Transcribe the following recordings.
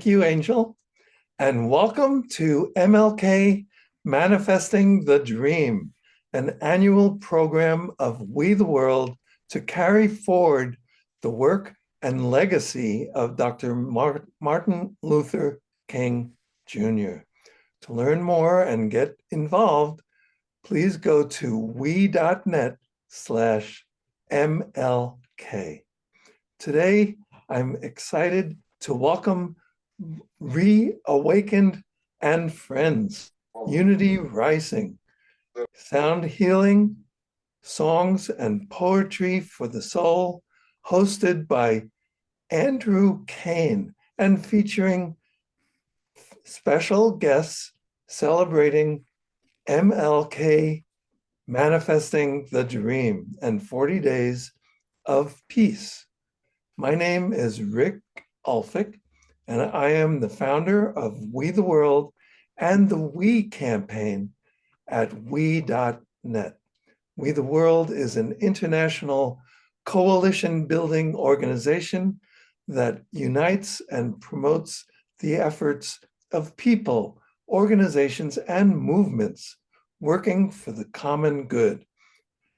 You, Angel, and welcome to MLK Manifesting the Dream, an annual program of We the World to carry forward the work and legacy of Dr. Martin Luther King Jr. To learn more and get involved, please go to we.net/MLK. Today, I'm excited to welcome ReAwakennd and Friends, Unity Rising, Sound Healing, Songs and Poetry for the Soul, hosted by Kaen and featuring special guests celebrating MLK Manifesting the Dream and 40 Days of Peace. My name is Ulfik, and I am the founder of We the World and the We campaign at we.net. We the World is an international coalition building organization that unites and promotes the efforts of people, organizations, and movements working for the common good.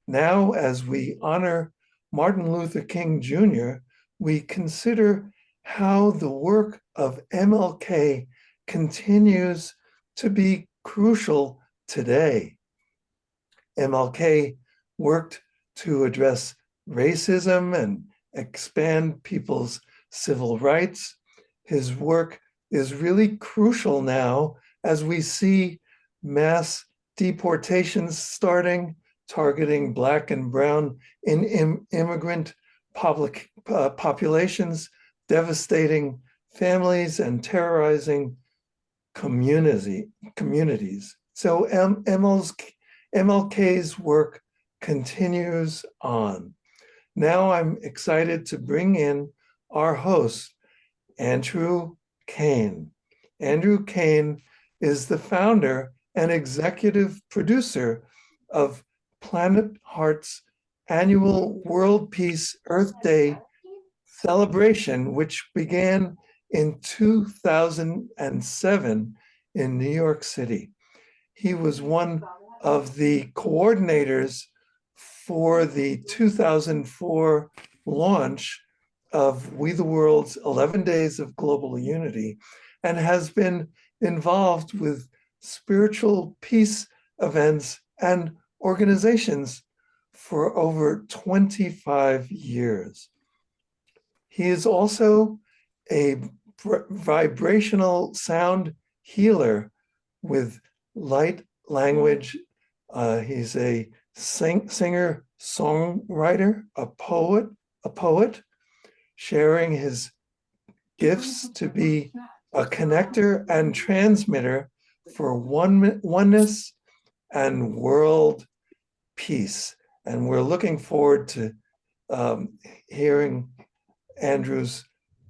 Now, as we honor Martin Luther King Jr., we consider how the work of MLK continues to be crucial today. MLK worked to address racism and expand people's civil rights. His work is really crucial now as we see mass deportations starting, targeting Black and Brown immigrant populations, devastating families, and terrorizing communities. So MLK's work continues on. Now I'm excited to bring in our host, Andrew Kaen. Andrew Kaen is the founder and executive producer of Planet Heart's annual World Peace Earth Day celebration, which began in 2007 in New York City. He was one of the coordinators for the 2004 launch of We the World's 11 Days of Global Unity and has been involved with spiritual peace events and organizations for over 25 years. He is also a vibrational sound healer with light language. He's a singer, songwriter, a poet, sharing his gifts to be a connector and transmitter for oneness and world peace. And we're looking forward to hearing Andrew's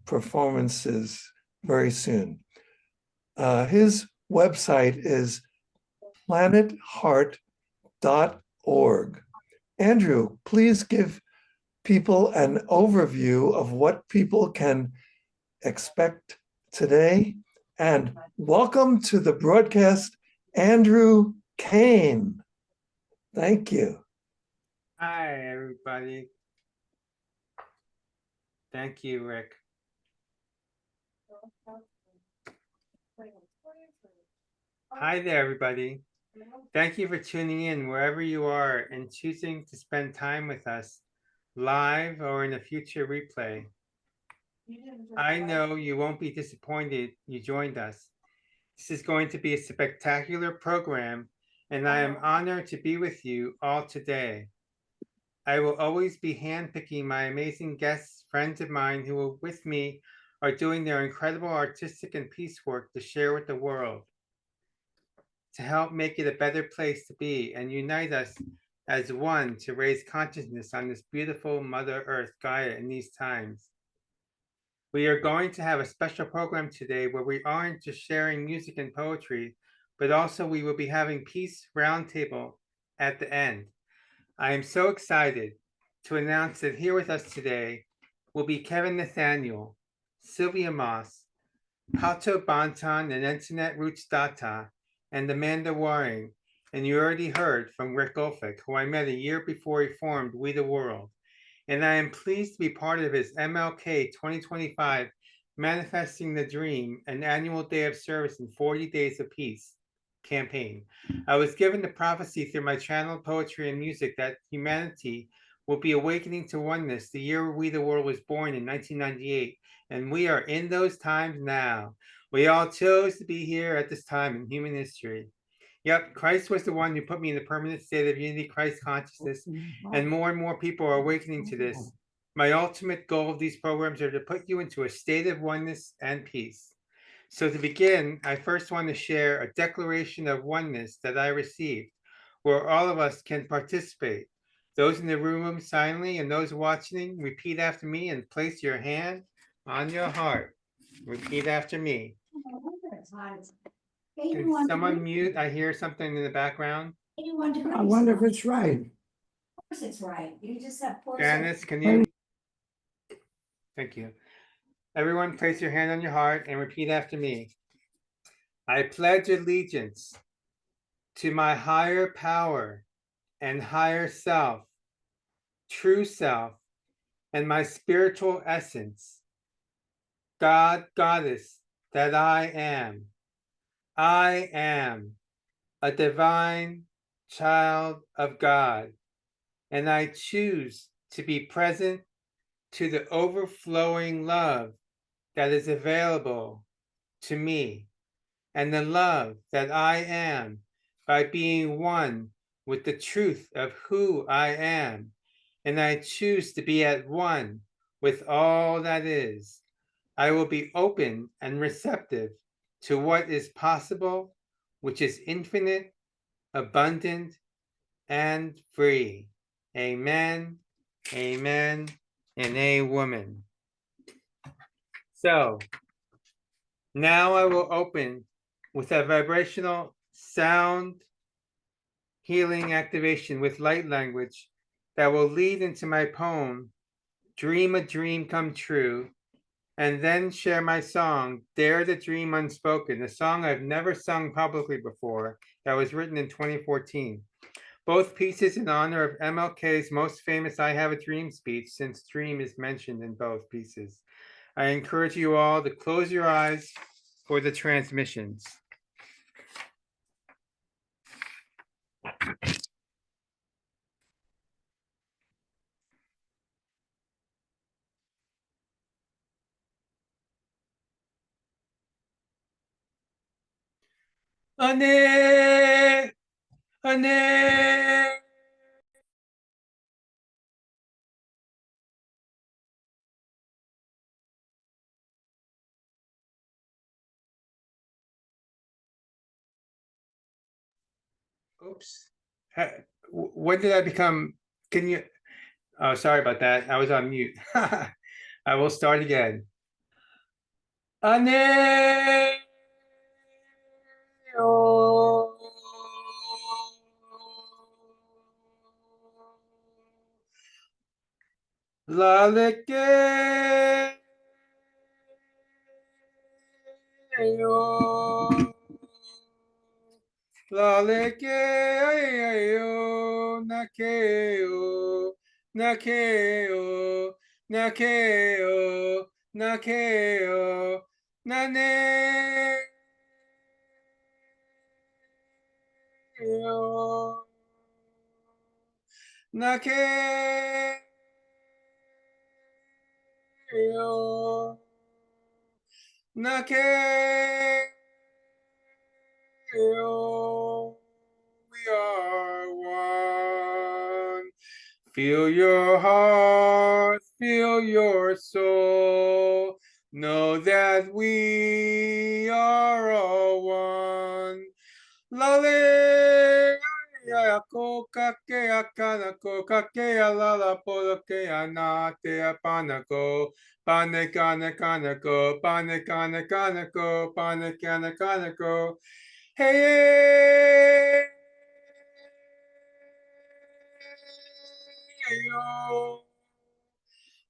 performances very soon. His website is planetheart.org. Andrew, please give people an overview of what people can expect today. And welcome to the broadcast, Andrew Kaen. Thank you. Hi, everybody. Thank you, Rick. Hi there, everybody. Thank you for tuning in wherever you are and choosing to spend time with us live or in a future replay. I know you won't be disappointed you joined us. This is going to be a spectacular program, and I am honored to be with you all today. I will always be handpicking my amazing guests, friends of mine who are with me are doing their incredible artistic and peace work to share with the world, to help make it a better place to be and unite us as one to raise consciousness on this beautiful Mother Earth, Gaia, in these times. We are going to have a special program today where we aren't just sharing music and poetry, but also we will be having Peace Roundtable at the end. I am so excited to announce that here with us today will be Nathaniel, Sylvia Moss, Pato, Banton, and Antoinette Rootsdawtah, and Amanda Waring. And you already heard from Rick Ulfik, who I met a year before he formed We the World. And I am pleased to be part of his MLK 2025 Manifesting the Dream, an annual day of service and 40 days of peace campaign. I was given the prophecy through my channeled poetry and music that humanity will be awakening to oneness the year We the World was born in 1998. And we are in those times now. We all chose to be here at this time in human history. Yep, Christ was the one who put me in the permanent state of unity, Christ consciousness, and more people are awakening to this. My ultimate goal of these programs are to put you into a state of oneness and peace. So to begin, I first want to share a declaration of oneness that I received, where all of us can participate. Those in the room silently and those watching, repeat after me and place your hand on your heart. Repeat after me. Can someone mute? I hear something in the background. I wonder if it's right. Of course it's right. You just have poor. Janice, can you? Thank you. Everyone place your hand on your heart and repeat after me. I pledge allegiance to my higher power and higher self, true self, and my spiritual essence. God, Goddess, that I am. I am a divine child of God, and I choose to be present to the overflowing love that is available to me, and the love that I am by being one with the truth of who I am, and I choose to be at one with all that is. I will be open and receptive to what is possible, which is infinite, abundant, and free. Amen, amen, and a woman. So now I will open with a vibrational sound healing activation with light language that will lead into my poem, Dream a Dream Come True, and then share my song, Dare the Dream Unspoken, a song I've never sung publicly before that was written in 2014. Both pieces in honor of MLK's most famous I Have a Dream speech, since dream is mentioned in both pieces. I encourage you all to close your eyes for the transmissions. Ane, ane. Oops. When did I become? Can you? Oh, sorry about that. I was on mute. I will start again. Ane. Laleke. Laleke ayo nakeo nakeo nakeo nakeo nane nake nake we are one. Feel your heart, feel your soul. Know that we are all one. Lale ako kake akanako kake alala poloke anate apanako pane kana kanako pane kana kanako pane kana kanako. Hey,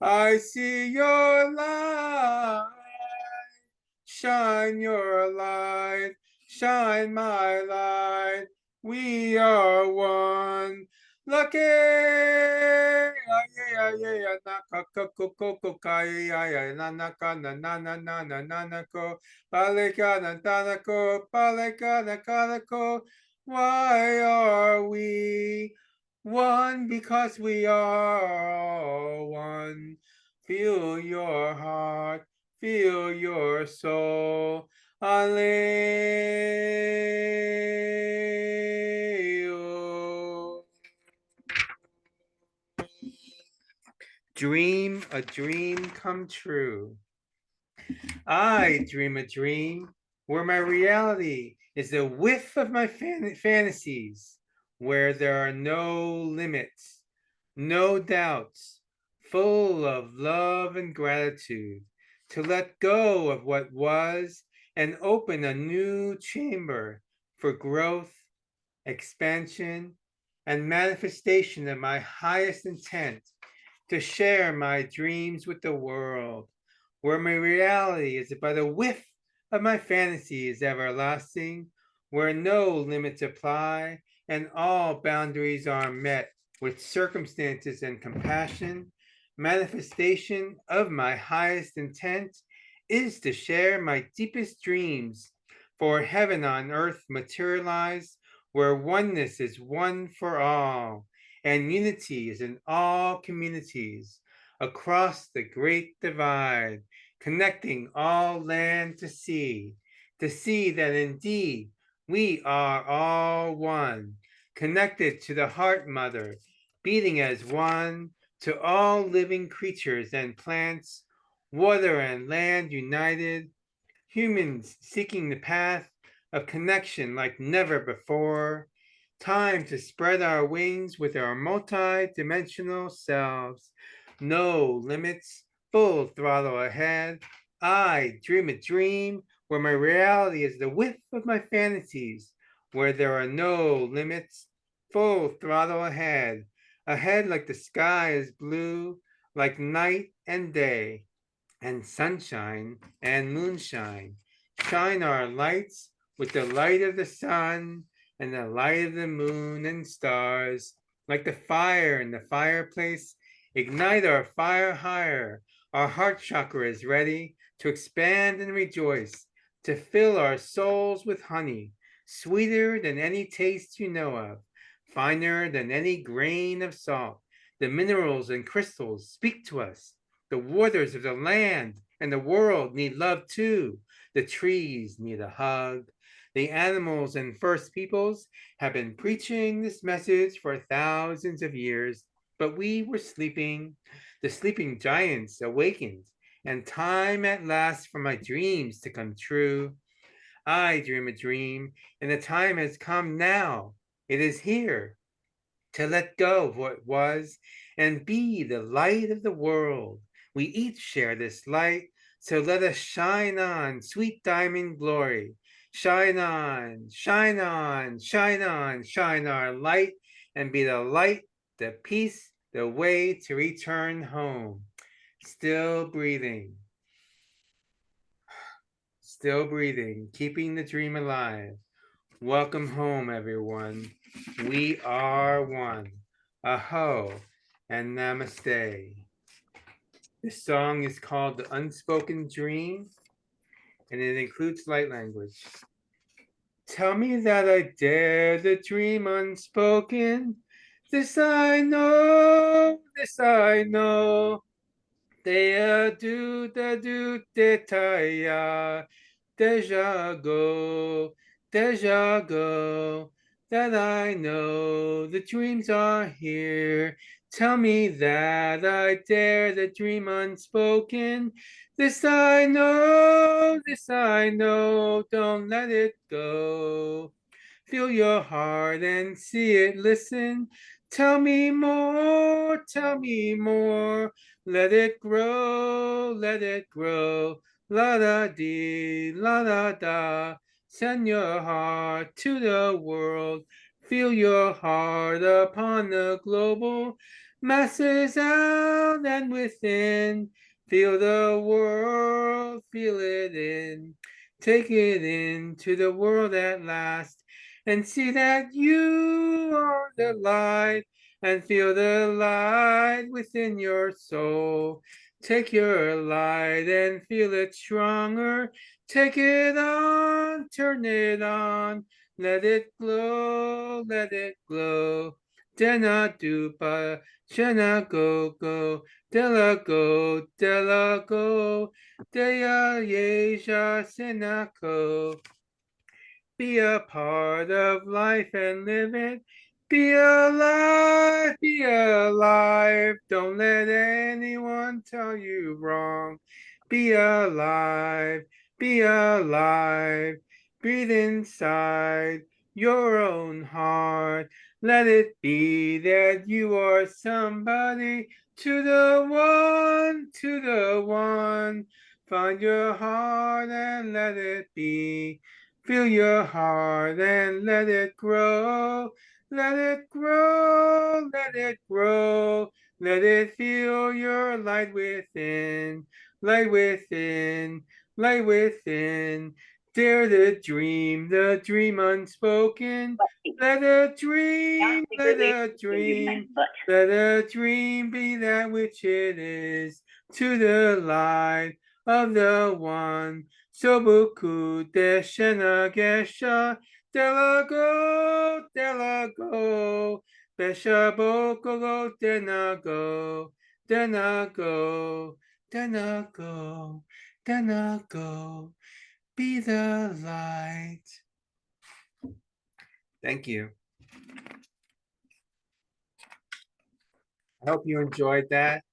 I see your light shine your light, shine my light. We are one. Lucky, why are we one? Because we are all one. Feel your heart, feel your soul. Aleo. Dream a dream come true. I dream a dream where my reality is the whiff of my fantasies, where there are no limits, no doubts, full of love and gratitude, to let go of what was and open a new chamber for growth, expansion, and manifestation of my highest intent, to share my dreams with the world, where my reality is but a whiff of my fantasies everlasting, where no limits apply and all boundaries are met with circumstances and compassion. Manifestation of my highest intent is to share my deepest dreams, for heaven on earth materialize, where oneness is one for all, and unity is in all communities across the great divide, connecting all land to see that indeed we are all one, connected to the heart mother, beating as one, to all living creatures and plants, water and land united, humans seeking the path of connection like never before. Time to spread our wings with our multi-dimensional selves. No limits, full throttle ahead. I dream a dream where my reality is the width of my fantasies, where there are no limits, full throttle ahead. Ahead like the sky is blue, like night and day, and sunshine and moonshine. Shine our lights with the light of the sun and the light of the moon and stars, like the fire in the fireplace. Ignite our fire higher. Our heart chakra is ready to expand and rejoice, to fill our souls with honey, sweeter than any taste you know of, finer than any grain of salt. The minerals and crystals speak to us. The waters of the land and the world need love too. The trees need a hug. The animals and first peoples have been preaching this message for thousands of years, but we were sleeping. The sleeping giants awakened, and time at last for my dreams to come true. I dream a dream, and the time has come now. It is here to let go of what was and be the light of the world. We each share this light, so let us shine on, sweet diamond glory. Shine on, shine on, shine on, shine our light, and be the light, the peace, the way to return home. Still breathing, keeping the dream alive. Welcome home, everyone. We are one. Aho and namaste. This song is called The Unspoken Dream, and it includes light language. Tell me that I dare the dream unspoken. This I know, this I know. Dea do da do de taya. Deja go, that I know the dreams are here. Tell me that I dare the dream unspoken. This I know, don't let it go. Feel your heart and see it, listen. Tell me more, let it grow, la da dee, la da da. Send your heart to the world. Feel your heart upon the global masses out and within. Feel the world, feel it in. Take it into the world at last. And see that you are the light. And feel the light within your soul. Take your light and feel it stronger. Take it on, turn it on. Let it glow, let it glow. Dena dupa, shana go go, dela go, dea yesha senako. Be a part of life and live it. Be alive, be alive. Don't let anyone tell you wrong. Be alive, be alive. Breathe inside your own heart. Let it be that you are somebody. To the one, to the one. Find your heart and let it be. Feel your heart and let it grow. Let it grow, let it grow. Let it feel your light within, light within, light within. Dare the dream unspoken. Let a dream, let a dream, let a dream be that which it is. To the light of the one. Sobuku deshena gesha delago delago besha bokogo denago denago denago denago. Be the light. Thank you. I hope you enjoyed that.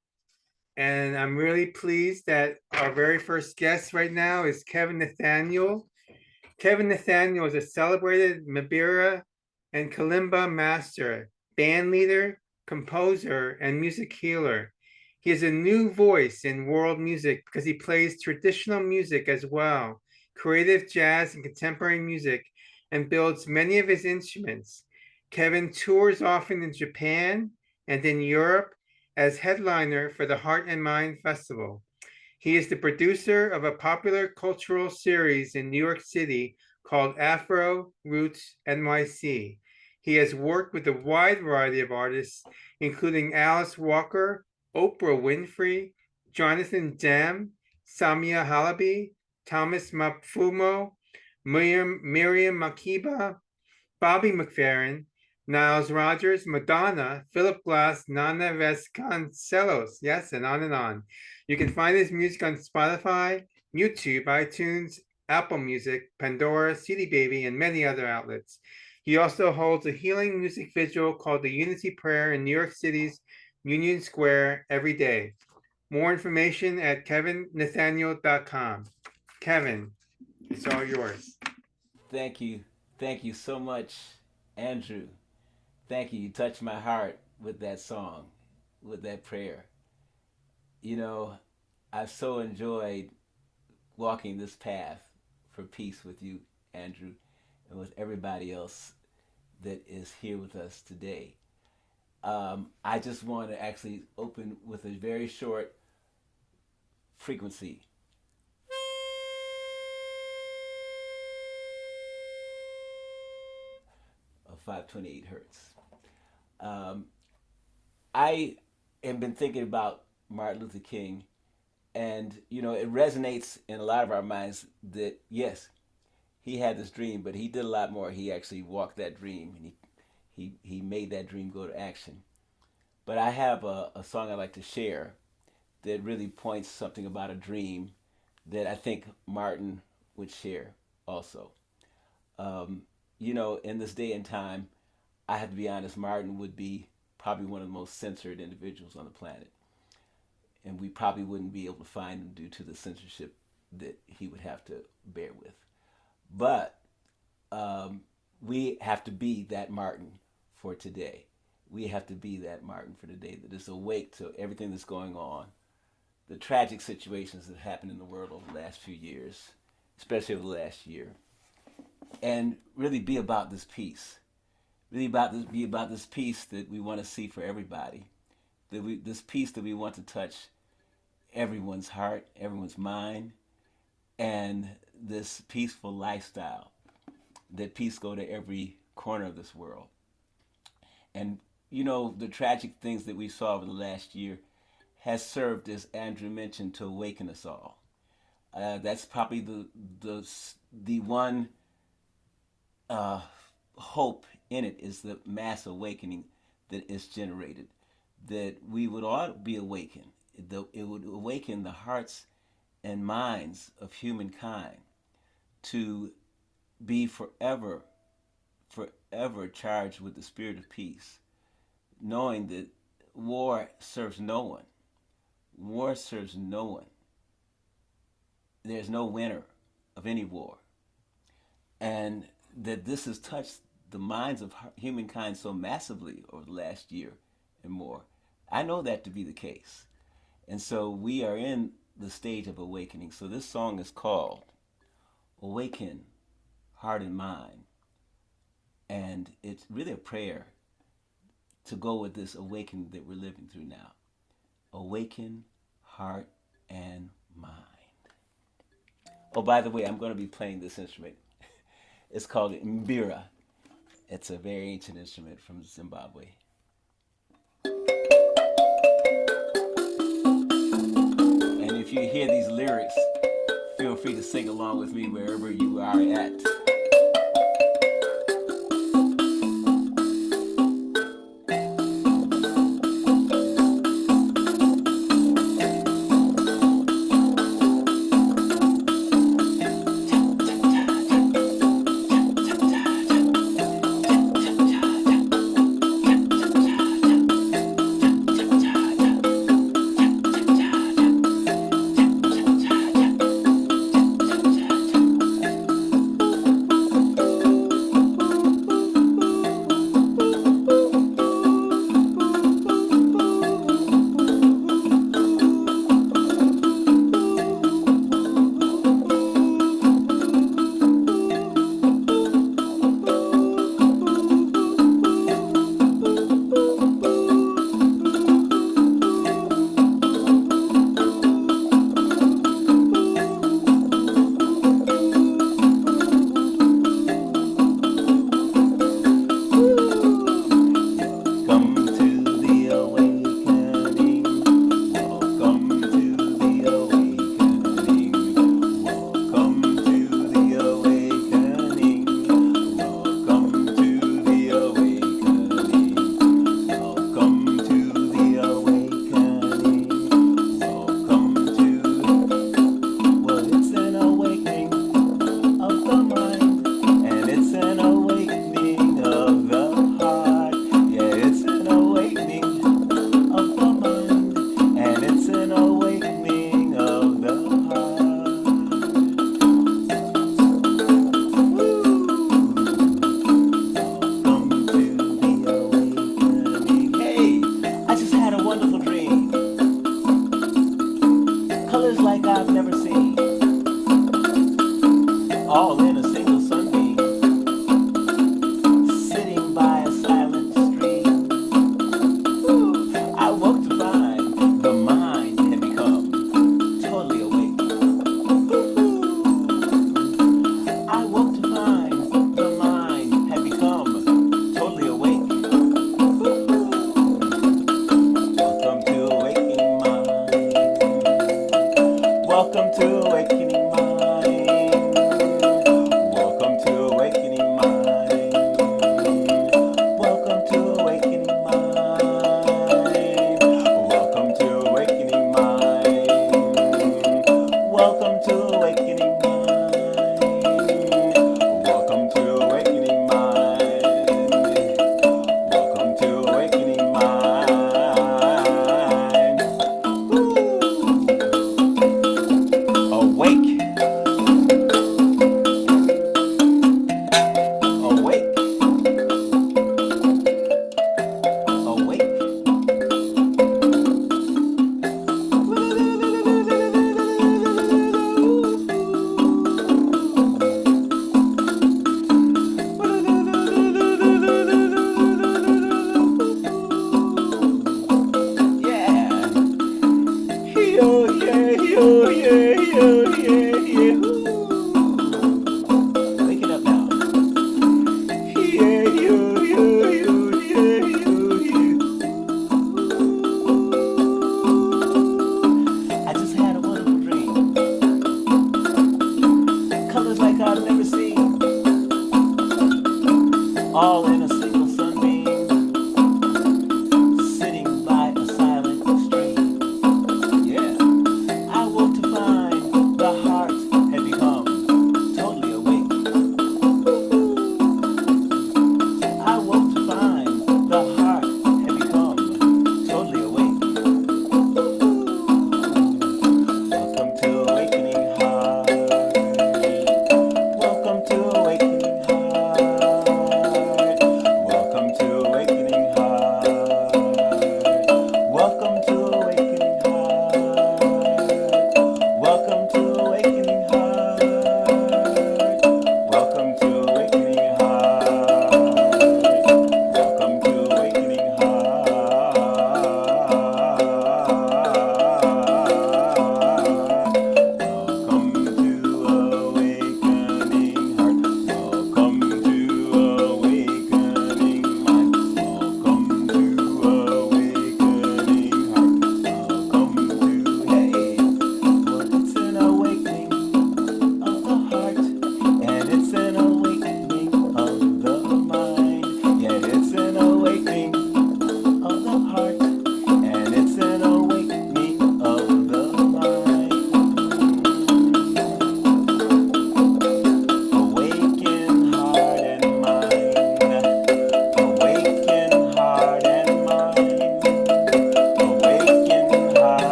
And I'm really pleased that our very first guest right now is Kevin Nathaniel. Kevin Nathaniel is a celebrated Mbira and Kalimba master, band leader, composer, and music healer. He is a new voice in world music because he plays traditional music as well, creative jazz and contemporary music, and builds many of his instruments. Kevin tours often in Japan and in Europe as headliner for the Heart and Mind Festival. He is the producer of a popular cultural series in New York City called Afro Roots NYC. He has worked with a wide variety of artists, including Alice Walker, Oprah Winfrey, Jonathan Demme, Samia Halaby, Thomas Mafumo, Miriam Makeba, Bobby McFerrin, Niles Rogers, Madonna, Philip Glass, Nana Vasconcelos, yes, and on and on. You can find his music on Spotify, YouTube, iTunes, Apple Music, Pandora, CD Baby, and many other outlets. He also holds a healing music vigil called the Unity Prayer in New York City's Union Square every day. More information at kevinnathaniel.com. Kevin, it's all yours. Thank you. Thank you so much, Andrew. Thank you. You touched my heart with that song, with that prayer. You know, I've so enjoyed walking this path for peace with you, Andrew, and with everybody else that is here with us today. I just want to actually open with a very short frequency. Of 528 hertz. I have been thinking about Martin Luther King, and you know, it resonates in a lot of our minds that yes, he had this dream, but he did a lot more. He actually walked that dream, and he made that dream go to action. But I have a song I'd like to share that really points something about a dream that I think Martin would share also. You know, in this day and time, I have to be honest, Martin would be probably one of the most censored individuals on the planet. And we probably wouldn't be able to find him due to the censorship that he would have to bear with. But we have to be that Martin for today. We have to be that Martin for today that is awake to everything that's going on, the tragic situations that happened in the world over the last few years, especially over the last year, and really be about this peace. Really be about this peace that we want to see for everybody. This peace that we want to touch everyone's heart, everyone's mind, and this peaceful lifestyle. That peace go to every corner of this world. And you know, the tragic things that we saw over the last year has served, as Andrew mentioned, to awaken us all. That's probably the one hope in it, is the mass awakening that is generated. That we would all be awakened. It would awaken the hearts and minds of humankind to be forever charged with the spirit of peace, knowing that war serves no one. War serves no one. There's no winner of any war. And that this has touched the minds of humankind so massively over the last year and more. I know that to be the case. And so we are in the stage of awakening. So this song is called Awaken Heart and Mind. And it's really a prayer to go with this awakening that we're living through now. Awaken heart and mind. Oh, by the way, I'm going to be playing this instrument. It's called mbira. It's a very ancient instrument from Zimbabwe. And if you hear these lyrics, feel free to sing along with me wherever you are at.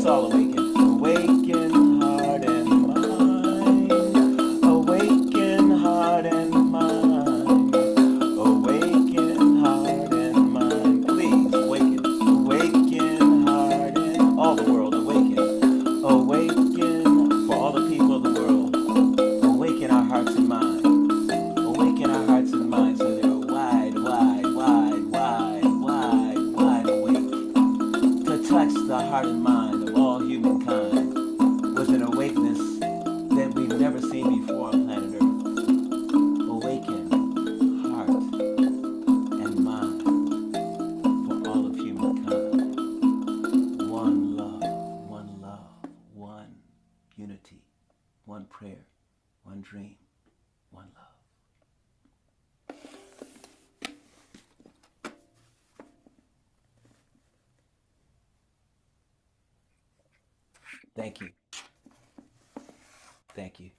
all awaken. Awaken heart and mind. Awaken heart and mind. Awaken heart and mind. Please awaken. Awaken heart and all the world. Awaken. Awaken for all the people of the world. Awaken our hearts and minds. Awaken our hearts and minds so they're wide, wide, wide, wide, wide, wide awake. To touch the heart and mind of all humankind with an awakeness that we've never seen before on planet Earth. Awaken heart and mind for all of humankind. One love, one unity, one prayer, one dream, one love. Thank you. Thank you.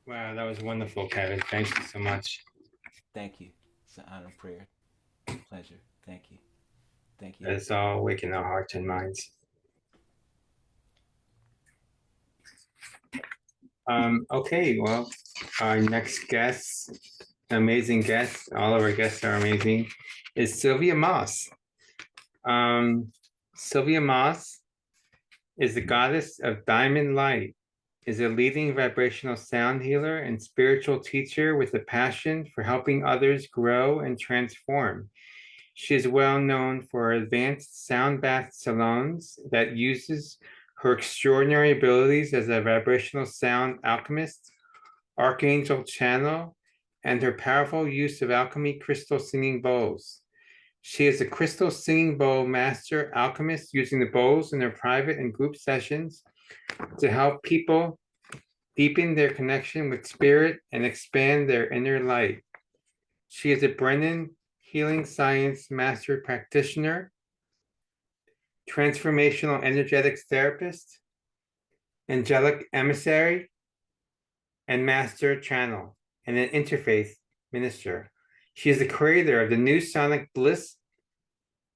Wow, that was wonderful, Kevin. Thank you so much. Thank you. It's an honor, prayer, pleasure. Thank you. Thank you. Let's all awaken our hearts and minds. Okay, well, our next guest, amazing guest, all of our guests are amazing, is Sylvia Moss. Sylvia Moss is the goddess of diamond light, is a leading vibrational sound healer and spiritual teacher with a passion for helping others grow and transform. She is well known for advanced sound bath salons that uses her extraordinary abilities as a vibrational sound alchemist, archangel channel, and her powerful use of alchemy crystal singing bowls. She is a crystal singing bowl master alchemist using the bowls in her private and group sessions to help people deepen their connection with spirit and expand their inner light. She is a Brennan Healing Science Master Practitioner, Transformational Energetics Therapist, Angelic Emissary, and Master Channel, and an Interfaith Minister. She is the creator of the new Sonic Bliss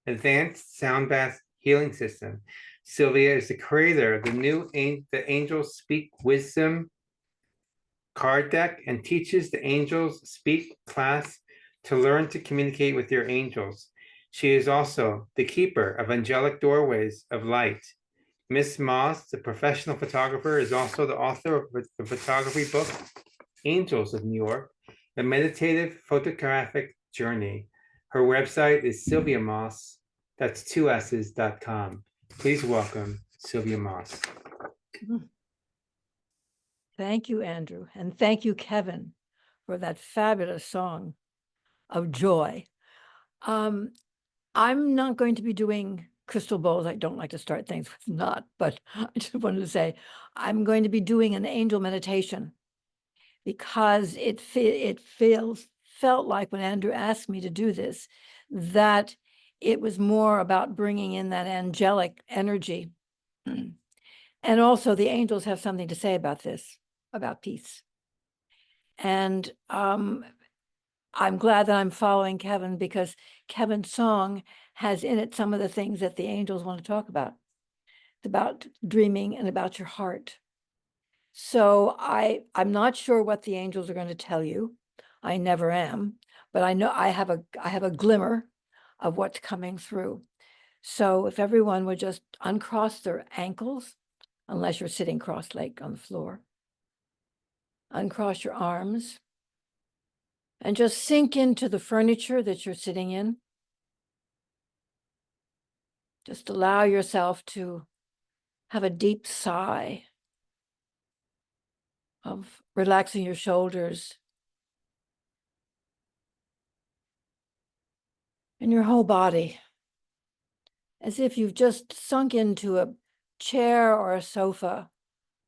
Advanced Sound Bath Healing System. Sylvia is the creator of the new The Angels Speak Wisdom card deck and teaches the Angels Speak class to learn to communicate with your angels. She is also the keeper of angelic doorways of light. Miss Moss, the professional photographer, is also the author of the photography book, Angels of New York, a meditative photographic journey. Her website is Sylvia Moss, that's 2s's.com. Please welcome Sylvia Moss. Thank you, Andrew. And thank you, Kevin, for that fabulous song of joy. I'm not going to be doing crystal bowls. I don't like to start things with not, but I just wanted to say I'm going to be doing an angel meditation because it felt like when Andrew asked me to do this, that it was more about bringing in that angelic energy. And also the angels have something to say about this, about peace. And I'm glad that I'm following Kevin because Kevin's song has in it some of the things that the angels want to talk about. It's about dreaming and about your heart. So I'm not sure what the angels are going to tell you. I never am, but I know I have a glimmer of what's coming through. So if everyone would just uncross their ankles, unless you're sitting cross-legged on the floor, uncross your arms, and just sink into the furniture that you're sitting in. Just allow yourself to have a deep sigh of relaxing your shoulders and your whole body, as if you've just sunk into a chair or a sofa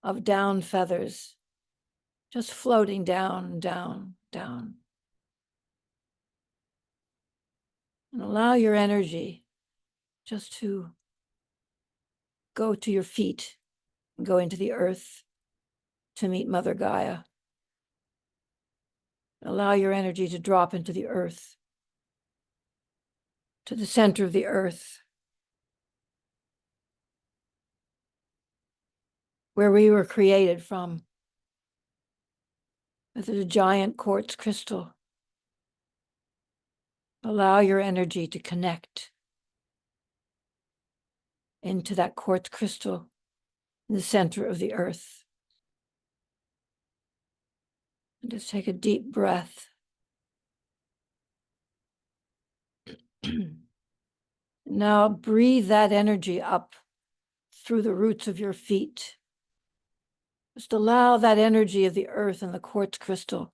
of down feathers, just floating down, down, down. And allow your energy just to go to your feet, and go into the earth to meet Mother Gaia. Allow your energy to drop into the earth, to the center of the earth, where we were created from. With a giant quartz crystal. Allow your energy to connect into that quartz crystal in the center of the earth. And just take a deep breath. Now breathe that energy up through the roots of your feet. Just allow that energy of the earth and the quartz crystal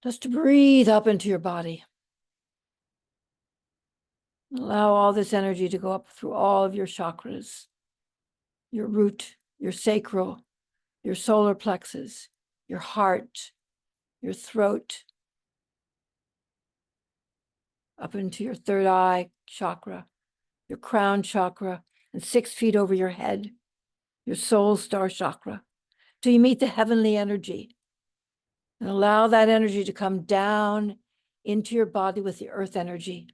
just to breathe up into your body. Allow all this energy to go up through all of your chakras, your root, your sacral, your solar plexus, your heart, your throat, up into your third eye chakra, your crown chakra, and 6 feet over your head, your soul star chakra, till you meet the heavenly energy. And allow that energy to come down into your body with the earth energy.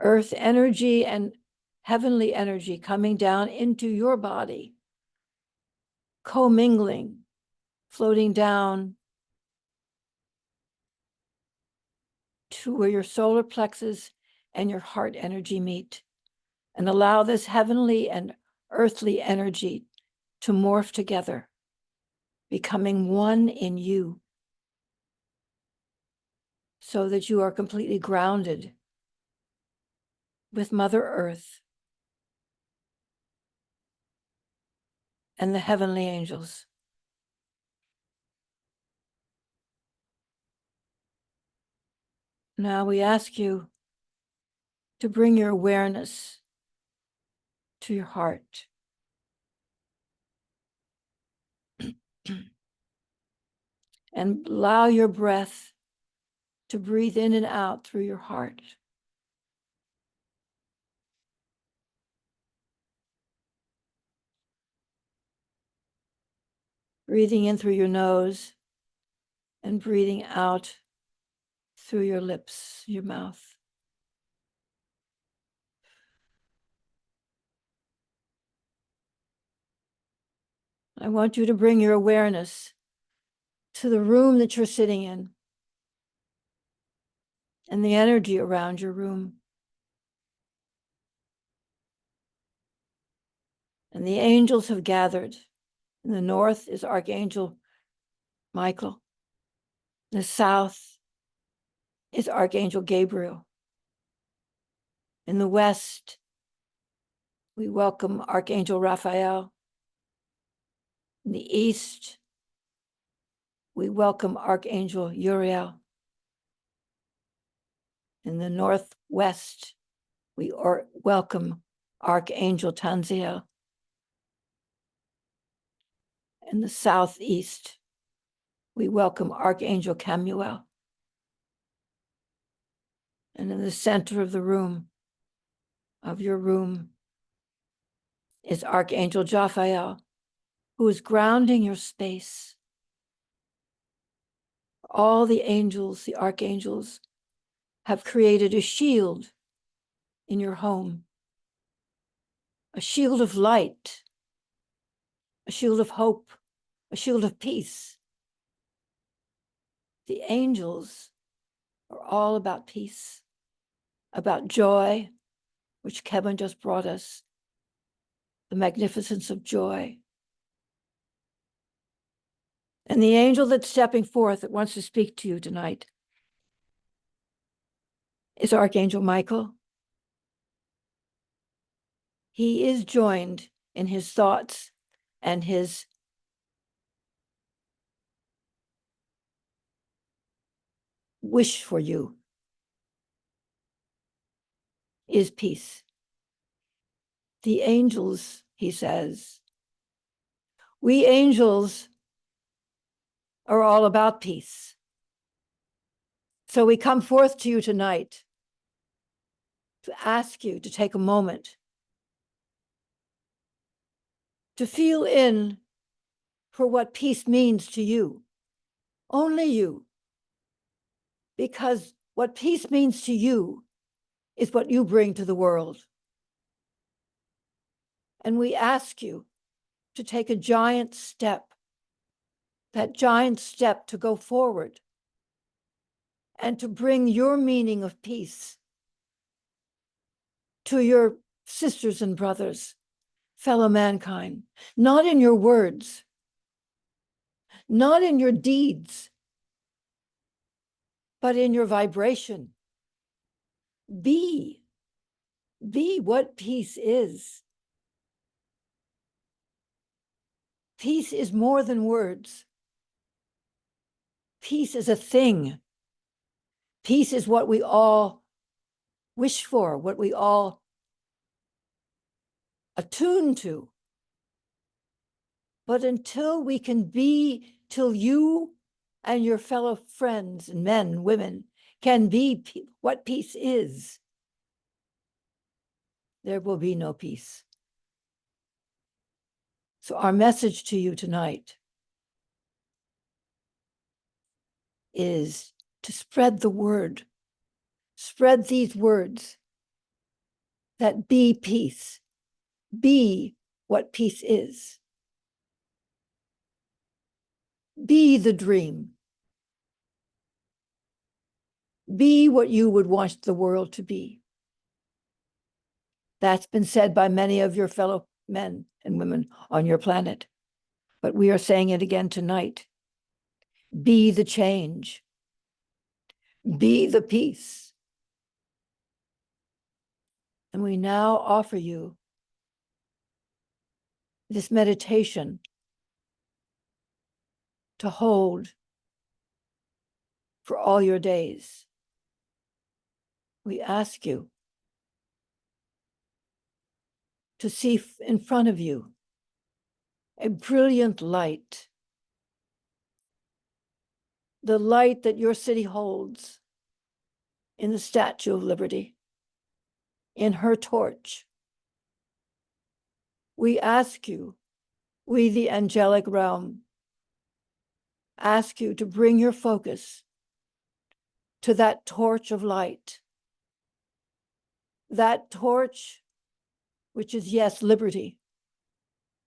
Earth energy and heavenly energy coming down into your body, commingling, floating down to where your solar plexus and your heart energy meet. And allow this heavenly and earthly energy to morph together, becoming one in you, so that you are completely grounded with Mother Earth and the heavenly angels. Now we ask you to bring your awareness to your heart. And allow your breath to breathe in and out through your heart. Breathing in through your nose and breathing out through your lips, your mouth. I want you to bring your awareness to the room that you're sitting in and the energy around your room. And the angels have gathered. In the north is Archangel Michael. In the south is Archangel Gabriel. In the west, we welcome Archangel Raphael. In the east, we welcome Archangel Uriel. In the northwest, we welcome Archangel Tanziel. In the southeast, we welcome Archangel Camuel. And in the center of the room, of your room, is Archangel Jophiel, who is grounding your space. All the angels, the archangels, have created a shield in your home, a shield of light, a shield of hope, a shield of peace. The angels are all about peace, about joy, which Kevin just brought us, the magnificence of joy. And the angel that's stepping forth that wants to speak to you tonight is Archangel Michael. He is joined in his thoughts and his wish for you is peace. The angels, he says, we angels are all about peace. So we come forth to you tonight to ask you to take a moment to feel in for what peace means to you, only you. Because what peace means to you is what you bring to the world. And we ask you to take a giant step, that giant step to go forward and to bring your meaning of peace to your sisters and brothers, fellow mankind, not in your words, not in your deeds, but in your vibration. Be what peace is. Peace is more than words. Peace is a thing. Peace is what we all wish for, what we all attune to. But until we can be, till you and your fellow friends and men and women can be what peace is, there will be no peace. So our message to you tonight is to spread the word, spread these words that be peace, be what peace is, be the dream, be what you would want the world to be. That's been said by many of your fellow men and women on your planet, but we are saying it again tonight. Be the change, be the peace. And we now offer you this meditation to hold for all your days. We ask you to see in front of you a brilliant light, the light that your city holds in the Statue of Liberty, in her torch. We ask you, we the angelic realm, ask you to bring your focus to that torch of light, that torch which is, yes, liberty,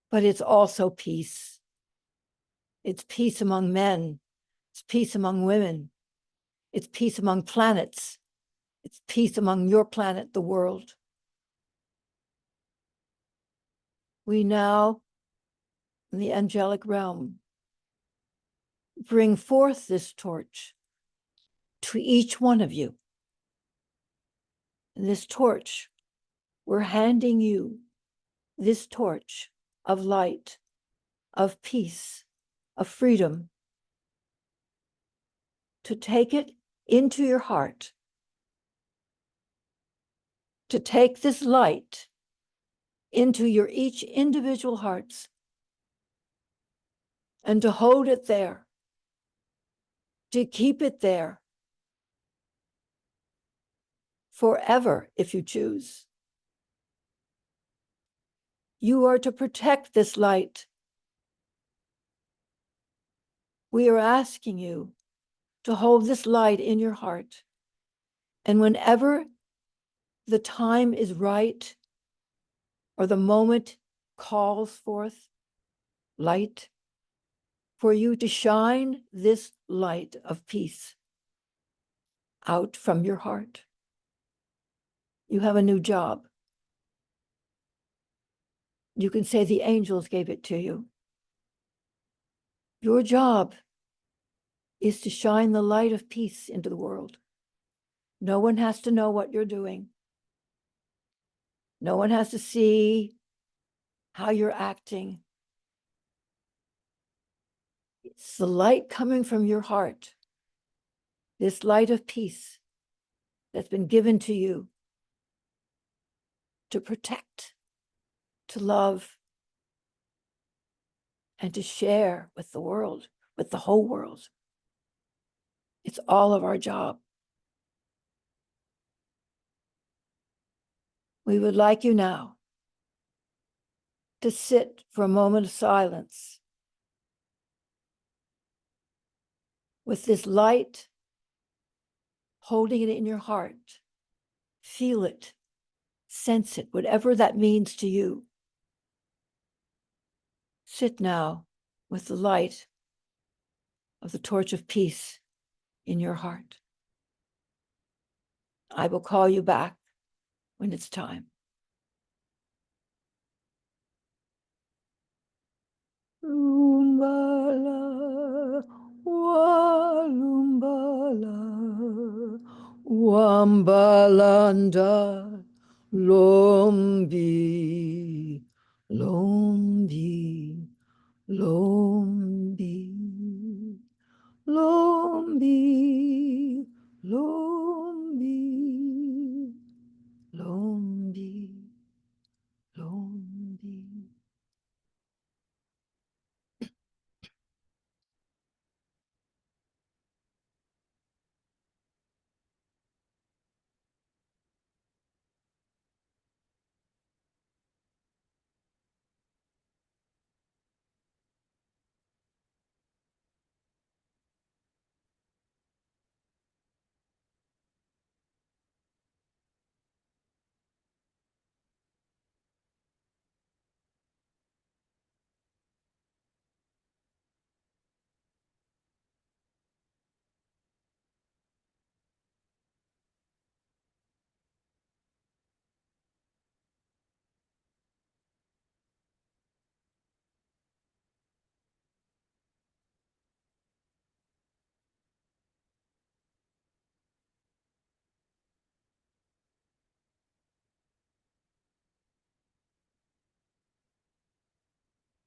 but it's also peace. It's peace among men, it's peace among women, it's peace among planets, it's peace among your planet, the world. We now, in the angelic realm, bring forth this torch to each one of you. And this torch, we're handing you this torch of light, of peace, of freedom, to take it into your heart, to take this light into your each individual hearts, and to hold it there, to keep it there forever if you choose. You are to protect this light. We are asking you to hold this light in your heart. And whenever the time is right or the moment calls forth light, for you to shine this light of peace out from your heart. You have a new job. You can say the angels gave it to you. Your job is to shine the light of peace into the world. No one has to know what you're doing. No one has to see how you're acting. It's the light coming from your heart, this light of peace that's been given to you to protect, to love, and to share with the world, with the whole world. It's all of our job. We would like you now to sit for a moment of silence with this light, holding it in your heart. Feel it, sense it, whatever that means to you. Sit now with the light of the torch of peace in your heart. I will call you back when it's time. Lumbala, walumbala, wambalanda, lombi, lombi, lombi, lombi, lombi, lombi, lombi.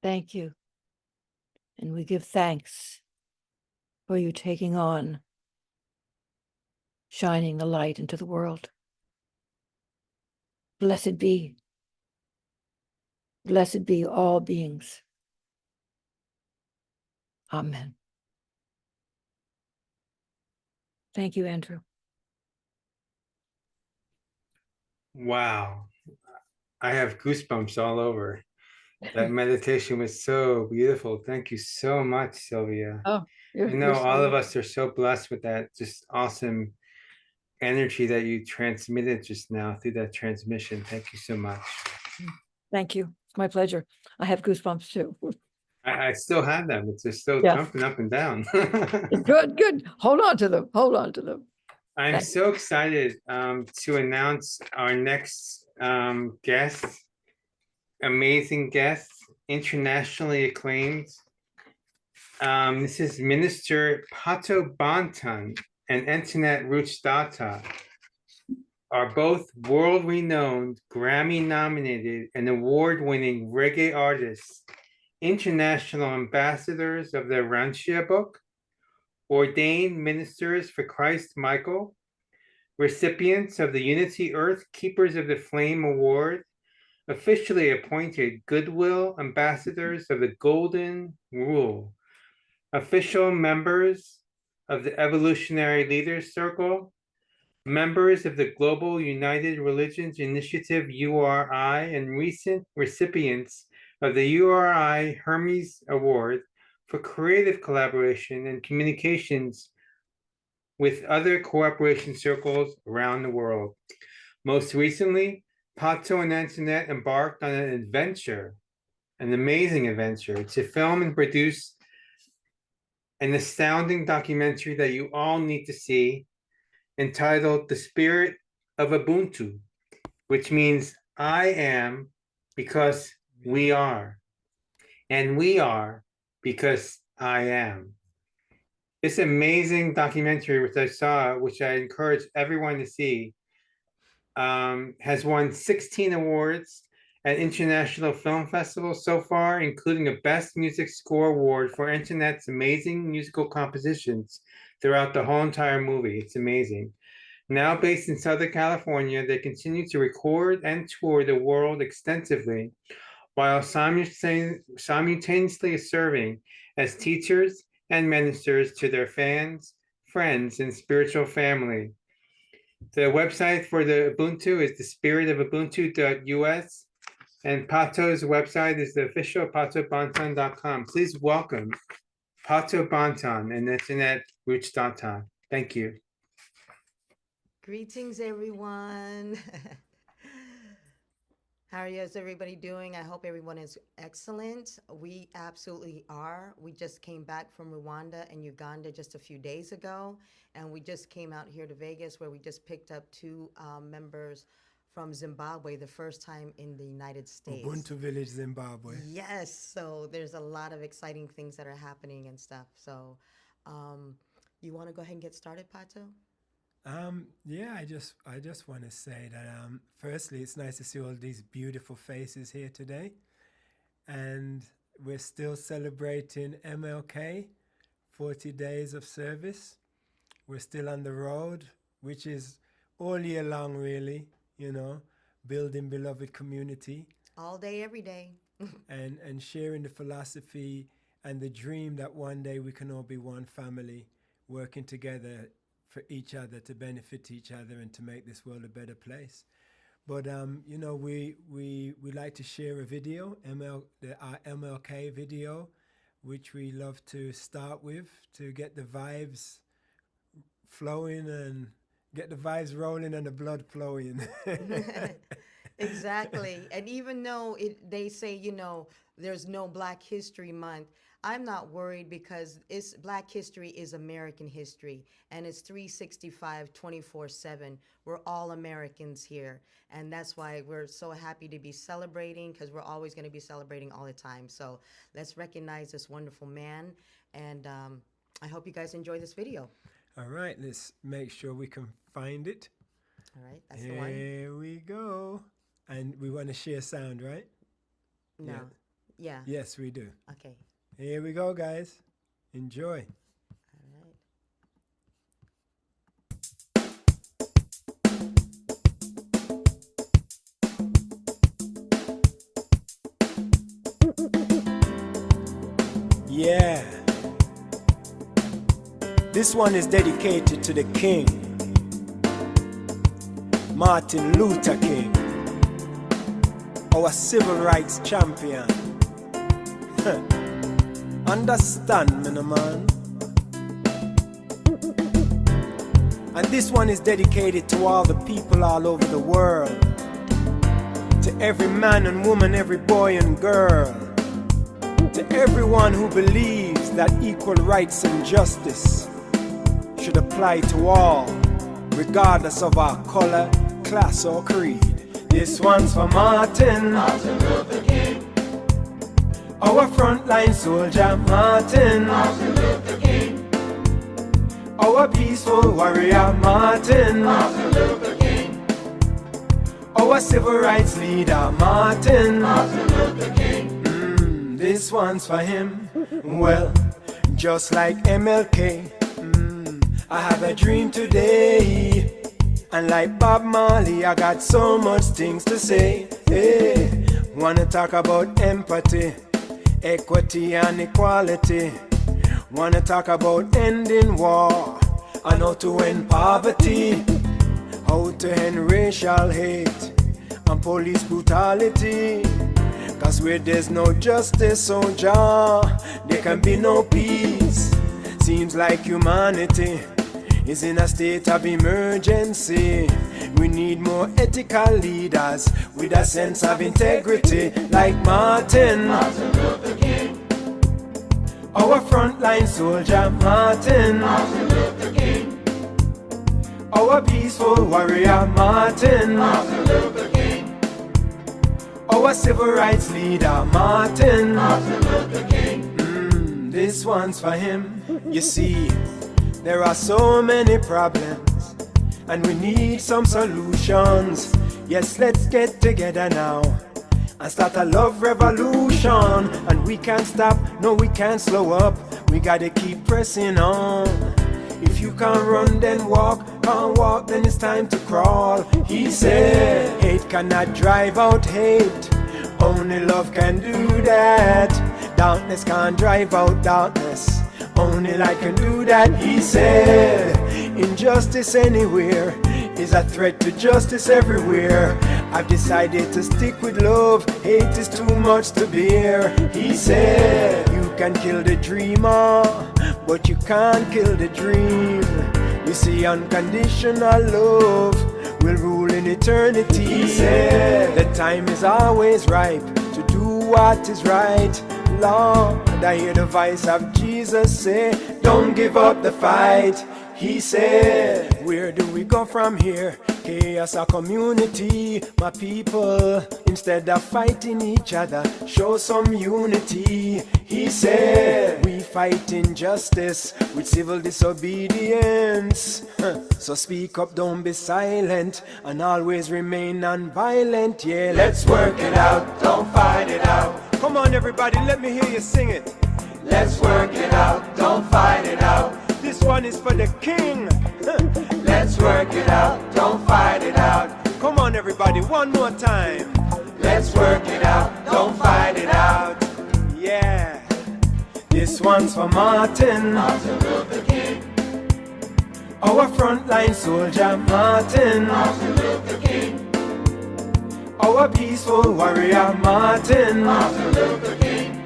Thank you. And we give thanks for you taking on shining the light into the world. Blessed be. Blessed be all beings. Amen. Thank you, Andrew. Wow. I have goosebumps all over. That meditation was so beautiful. Thank you so much, Sylvia. Oh, I know all of us are so blessed with that just awesome energy that you transmitted just now through that transmission. Thank you so much. Thank you. It's my pleasure. I have goosebumps too. I still have them. It's just still Yeah. jumping up and down. Good, good. Hold on to them. Hold on to them. I'm Thanks. so excited to announce our next guest, amazing guest, internationally acclaimed. This is Minister Pato Banton and Antoinette Rootsdawtah, are both world-renowned, Grammy-nominated, and award-winning reggae artists, international ambassadors of the Ranchia book, ordained ministers for Christ Michael, recipients of the Unity Earth Keepers of the Flame Award, officially appointed Goodwill Ambassadors of the Golden Rule, official members of the Evolutionary Leaders Circle, members of the Global United Religions Initiative URI, and recent recipients of the URI Hermes Award for creative collaboration and communications with other cooperation circles around the world. Most recently, Pato and Antoinette embarked on an adventure, an amazing adventure, to film and produce an astounding documentary that you all need to see, entitled The Spirit of Ubuntu, which means I am because we are, and we are because I am. This amazing documentary, which I saw, which I encourage everyone to see, has won 16 awards at international film festivals so far, including a Best Music Score Award for Antoinette's amazing musical compositions throughout the whole entire movie. It's amazing. Now based in Southern California, they continue to record and tour the world extensively, while simultaneously serving as teachers and ministers to their fans, friends, and spiritual family. The website for the Ubuntu is thespiritofubuntu.us, and Pato's website is the official patobanton.com. Please welcome Pato Banton and Antoinette Rootsdawtah. Thank you. Greetings, everyone. How is everybody doing? I hope everyone is excellent. We absolutely are. We just came back from Rwanda and Uganda just a few days ago, and we just came out here to Vegas where we just picked up two members from Zimbabwe, the first time in the United States. Ubuntu Village, Zimbabwe. Yes, so there's a lot of exciting things that are happening and stuff. So, you want to go ahead and get started, Pato? Yeah, I just want to say that firstly, it's nice to see all these beautiful faces here today, and we're still celebrating MLK, 40 days of service. We're still on the road, which is all year long, really. You know, building beloved community. All day, every day. and sharing the philosophy and the dream that one day we can all be one family, working together for each other, to benefit each other and to make this world a better place. But you know, we like to share a video, our MLK video, which we love to start with to get the vibes flowing and get the vibes rolling and the blood flowing. Exactly. And even though they say, you know, there's no Black History Month, I'm not worried because Black history is American history, and it's 365, 24/7. We're all Americans here, and that's why we're so happy to be celebrating, because we're always going to be celebrating all the time. So let's recognize this wonderful man, and I hope you guys enjoy this video. All right, let's make sure we can find it. All right, that's the one. Here we go. And we want to share sound, right? No. Yeah. Yes, we do. Okay. Here we go, guys. Enjoy. All right. Yeah. This one is dedicated to the King, Martin Luther King, our civil rights champion. Understand me, no man. And this one is dedicated to all the people all over the world, to every man and woman, every boy and girl, to everyone who believes that equal rights and justice should apply to all, regardless of our color, class, or creed. This one's for Martin Luther King, our frontline soldier, Martin Luther King, our peaceful warrior, Martin Luther King, our civil rights leader, Martin Luther King. This one's for him. Well, just like MLK, I have a dream today. And like Bob Marley, I got so much things to say. Hey, wanna talk about empathy, equity and equality. Wanna talk about ending war and how to end poverty, how to end racial hate and police brutality. Cause where there's no justice, oh Jah, there can be no peace. Seems like humanity is in a state of emergency. We need more ethical leaders with a sense of integrity, like Martin Luther King, our frontline soldier, Martin Luther King, our peaceful warrior, Martin Luther King, our civil rights leader, Martin Luther King. This one's for him. You see, there are so many problems, and we need some solutions. Yes, let's get together now and start a love revolution. And we can't stop, no, we can't slow up. We gotta keep pressing on. If you can't run, then walk. Can't walk, then it's time to crawl. He said, hate cannot drive out hate. Only love can do that. Darkness can't drive out darkness. Only light can do that, he said. Injustice anywhere is a threat to justice everywhere. I've decided to stick with love. Hate is too much to bear. He said, you can kill the dreamer, but you can't kill the dream. You see, unconditional love will rule in eternity. He said, the time is always ripe to do what is right. Lord, I hear the voice of Jesus say, don't give up the fight. He said, where do we go from here? Chaos or community, my people. Instead of fighting each other, show some unity. He said, we fight injustice with civil disobedience. So speak up, don't be silent, and always remain non-violent. Yeah, let's work it out, don't fight it out. Come on everybody, let me hear you sing it. Let's work it out, don't fight it out. This one is for the king. Let's work it out, don't fight it out. Come on everybody, one more time. Let's work it out, don't fight it out. Yeah. This one's for Martin Luther King. Our frontline soldier Martin Luther King. Our peaceful warrior Martin Luther King.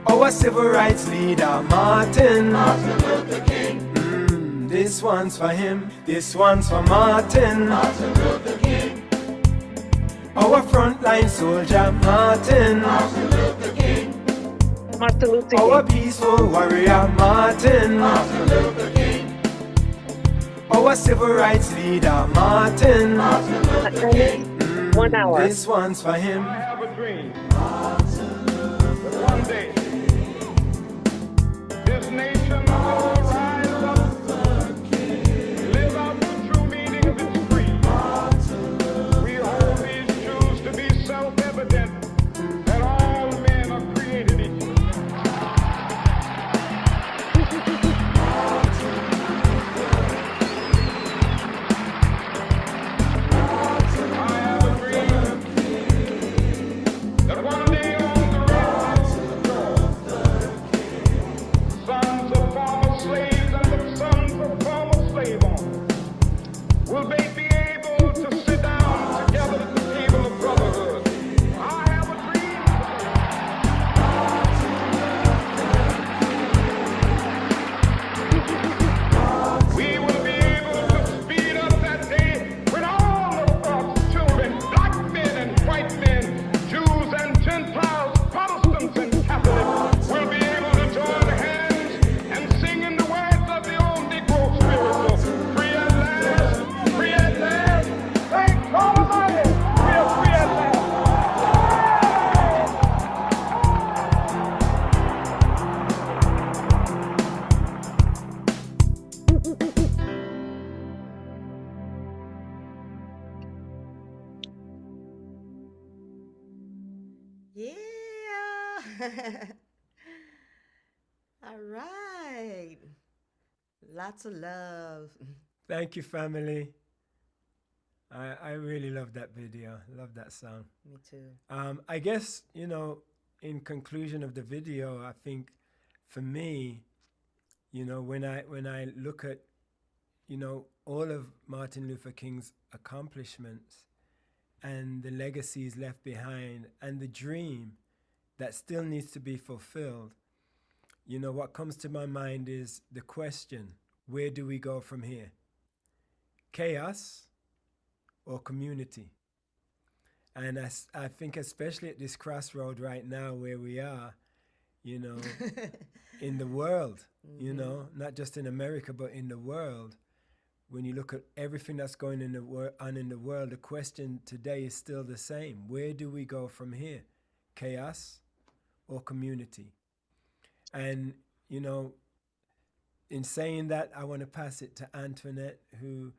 Our civil rights leader Martin Luther King. This one's for him. This one's for Martin Luther King. Our frontline soldier Martin Luther King. Our peaceful warrior Martin Luther King. Our civil rights leader Martin Luther King. 1 hour. This one's for him. I have a dream that one day this nation will rise up, live out the true meaning of its creed. We hold these truths to be self-evident, that all men are created equal. That one day on the railroad sons of former slaves and the sons of former slave owners will they be able to sit down together at the table of brotherhood. I have a dream. We will be able to speed up that day when all of God's children, black men and white men, Jews and Gentiles, Protestants and Catholics, will be able to join hands and sing in the words of the old Negro spiritual. Free at last, free at last. Thank God Almighty, we are free at last. Yeah. All right. Lots of love. Thank you, family. I really love that video. Love that song. Me too. I guess, you know, in conclusion of the video, I think for me, you know, when I look at, you know, all of Martin Luther King's accomplishments and the legacies left behind and the dream that still needs to be fulfilled, you know, what comes to my mind is the question, where do we go from here? Chaos or community? And I think especially at this crossroad right now where we are, you know, in the world, you know, not just in America, but in the world, when you look at everything that's going on in the world, the question today is still the same. Where do we go from here? Chaos or community? And, you know, in saying that, I want to pass it to Antoinette, who,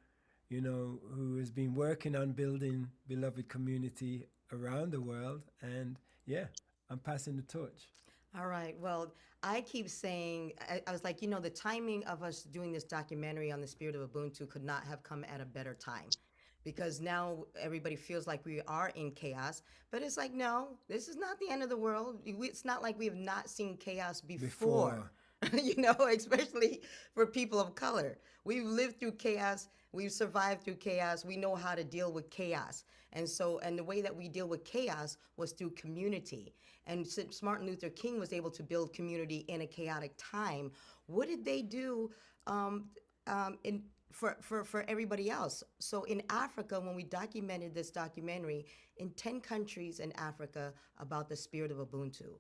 you know, who has been working on building beloved community around the world. And yeah, I'm passing the torch. All right. Well, I keep saying, I was like, you know, the timing of us doing this documentary on the spirit of Ubuntu could not have come at a better time. Because now everybody feels like we are in chaos. But it's like, no, this is not the end of the world. It's not like we have not seen chaos before. You know, especially for people of color. We've lived through chaos. We've survived through chaos. We know how to deal with chaos. And so, and the way that we deal with chaos was through community. And since Martin Luther King was able to build community in a chaotic time, what did they do for everybody else. So in Africa, when we documented this documentary in 10 countries in Africa about the spirit of Ubuntu,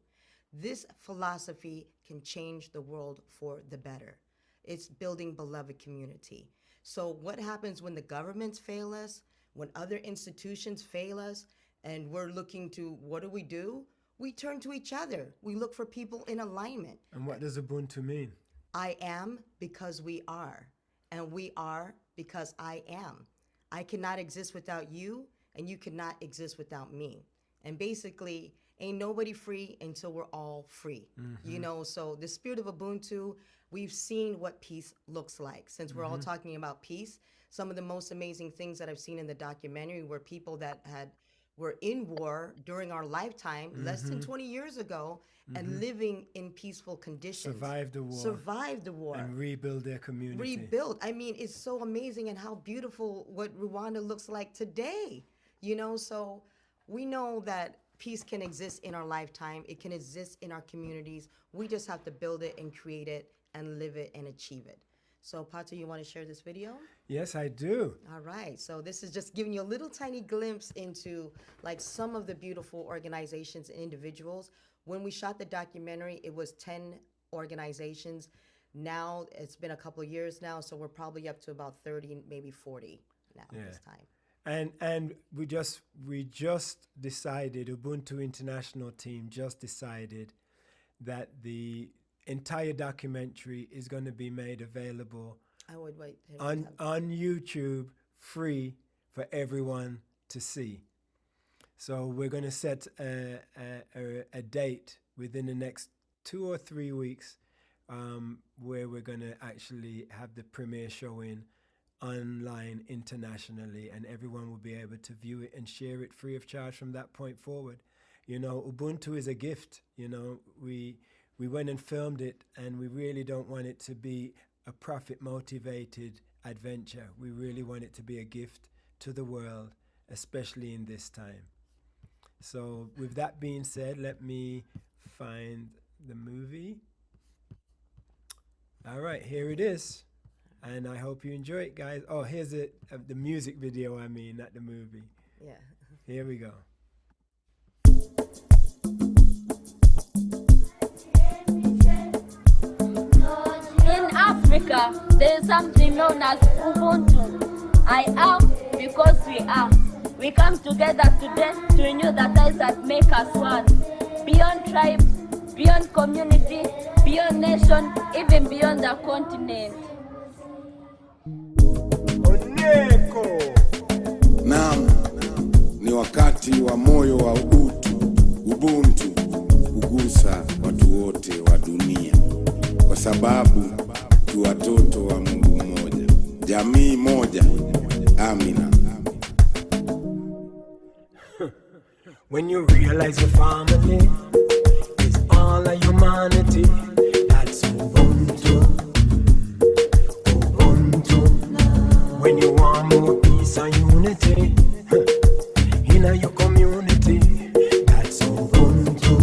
this philosophy can change the world for the better. It's building beloved community. So what happens when the governments fail us, when other institutions fail us, and we're looking to, what do? We turn to each other. We look for people in alignment. And what does Ubuntu mean? I am because we are, and we are because I am. I cannot exist without you, and you cannot exist without me. And basically, ain't nobody free until we're all free. You know, so the spirit of Ubuntu, we've seen what peace looks like. Since we're all talking about peace, some of the most amazing things that I've seen in the documentary were people that were in war during our lifetime, less than 20 years ago, and living in peaceful conditions. Survived the war. And rebuild their community. Rebuild. I mean, it's so amazing and how beautiful what Rwanda looks like today. You know, so we know that peace can exist in our lifetime. It can exist in our communities. We just have to build it and create it and live it and achieve it. So Pato, you want to share this video? Yes, I do. All right. So this is just giving you a little tiny glimpse into like some of the beautiful organizations and individuals. When we shot the documentary, it was 10 organizations. Now it's been a couple of years now, so we're probably up to about 30, maybe 40 now this time. And we just decided, Ubuntu International team just decided that the entire documentary is going to be made available on YouTube, free for everyone to see. So we're going to set a date within the next 2 or 3 weeks where we're going to actually have the premiere showing online internationally, and everyone will be able to view it and share it free of charge from that point forward. You know, Ubuntu is a gift. You know, we went and filmed it, and we really don't want it to be a profit-motivated adventure. We really want it to be a gift to the world, especially in this time. So with that being said, let me find the movie. All right, here it is. And I hope you enjoy it, guys. Oh, here's the music video, I mean, not the movie. Yeah. Here we go. In Africa, there is something known as Ubuntu. I am because we are. We come together today to renew the ties that make us one. Beyond tribe, beyond community, beyond nation, even beyond the continent. Naam, ni wakati wa moyo wa utu, Ubuntu, kugusa watu wote wa dunia. Kwa sababu tu watoto wa Mungu mmoja, jamii moja. Amina. When you realize your family is all of humanity, that's Ubuntu. Ubuntu. When you want more peace and unity in your community, that's Ubuntu.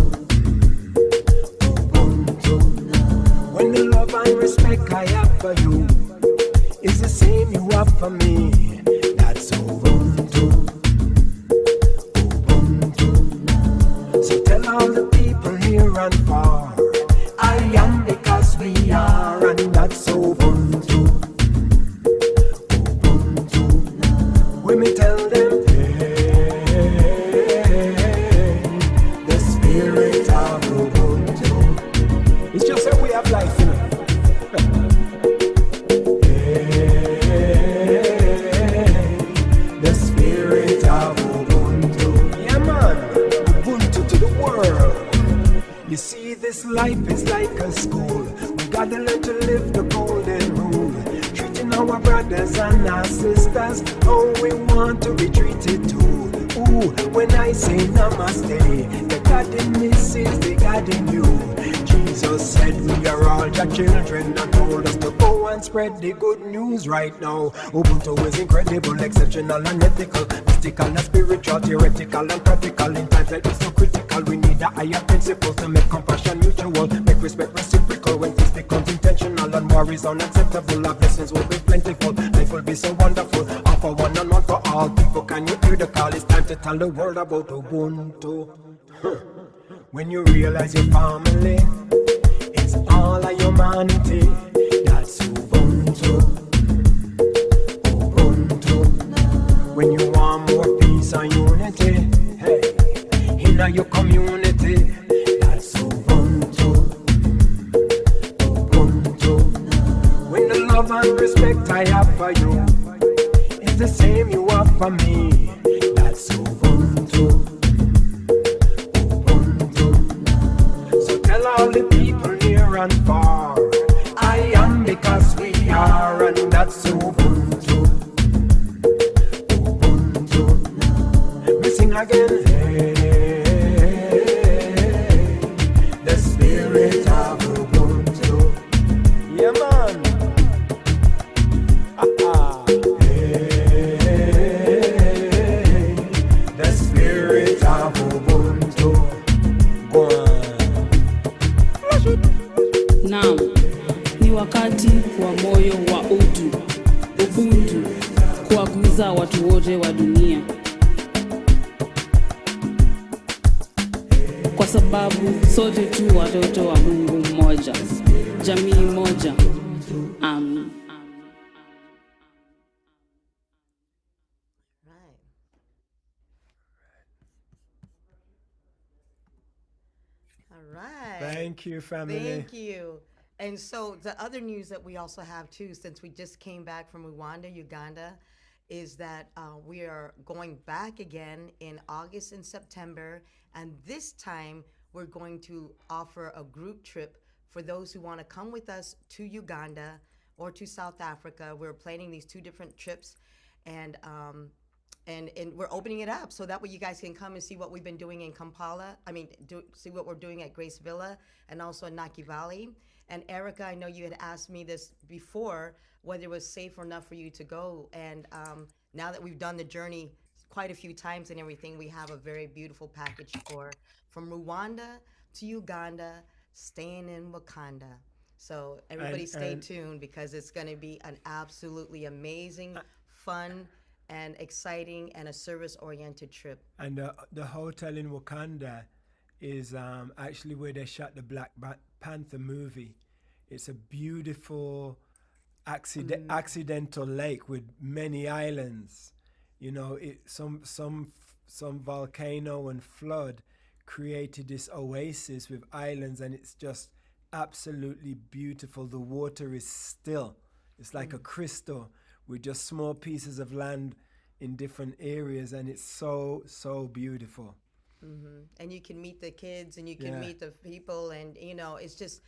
Ubuntu. When the love and respect I have for you is the same you have for me, that's Ubuntu. So tell all the people here and far, I am because we are, and that's Ubuntu. Ubuntu. When we tell them, hey, the spirit of Ubuntu. It's just a way of life, you know. The spirit of Ubuntu. Yeah, man. Ubuntu to the world. You see, this life is like a school. We gotta learn to live the golden rule. Treating our brothers and our sisters how we want to be treated too. Ooh, when I say namaste, the God in me is the God in you. Jesus said we are all your children and told us to go and spread the good news right now. Ubuntu is incredible, exceptional and ethical. physical and spiritual, theoretical and practical. In times like this so critical, we need a higher principle to make compassion mutual, make respect reciprocal. When this becomes intentional and war is unacceptable, our blessings will be plentiful, life will be so wonderful. All for one and one for all people, can you hear the call? It's time to tell the world about Ubuntu. When you realize your family, it's all of humanity. That's Ubuntu. Ubuntu. When you want more peace and unity, hey, in your community, that's Ubuntu. Ubuntu. When the love and respect I have for you is the same you have for me, that's Ubuntu. Tell all the people near and far, I am because we are, and that's Ubuntu. Ubuntu. We sing again. Hey, the spirit of Ubuntu. Yeah, man. Hey, the spirit of Ubuntu. Naam, ni wakati wa moyo wa utu, ubuntu, kuwaguza watu wote wa dunia, kwa sababu sote tu watoto wa Mungu mmoja, jamii moja. Amen. All right. Thank you, family. Thank you. And so the other news that we also have too, since we just came back from Rwanda, Uganda, is that we are going back again in August and September. And this time we're going to offer a group trip for those who want to come with us to Uganda or to South Africa. We're planning these two different trips, and we're opening it up so that way you guys can come and see what we've been doing in Kampala. See what we're doing at Grace Villa and also in Naki Valley. And Erica, I know you had asked me this before, whether it was safe enough for you to go. And now that we've done the journey quite a few times and everything, we have a very beautiful package from Rwanda to Uganda, staying in Wakanda. So everybody stay tuned, because it's going to be an absolutely amazing, fun, and exciting, and a service-oriented trip. And the hotel in Wakanda is actually where they shot the Black Panther movie. It's a beautiful accidental lake with many islands. You know, some volcano and flood created this oasis with islands, and it's just absolutely beautiful. The water is still. It's like a crystal with just small pieces of land in different areas, and it's so beautiful. Mm-hmm. And you can meet the kids, and you can meet the people, and it's just,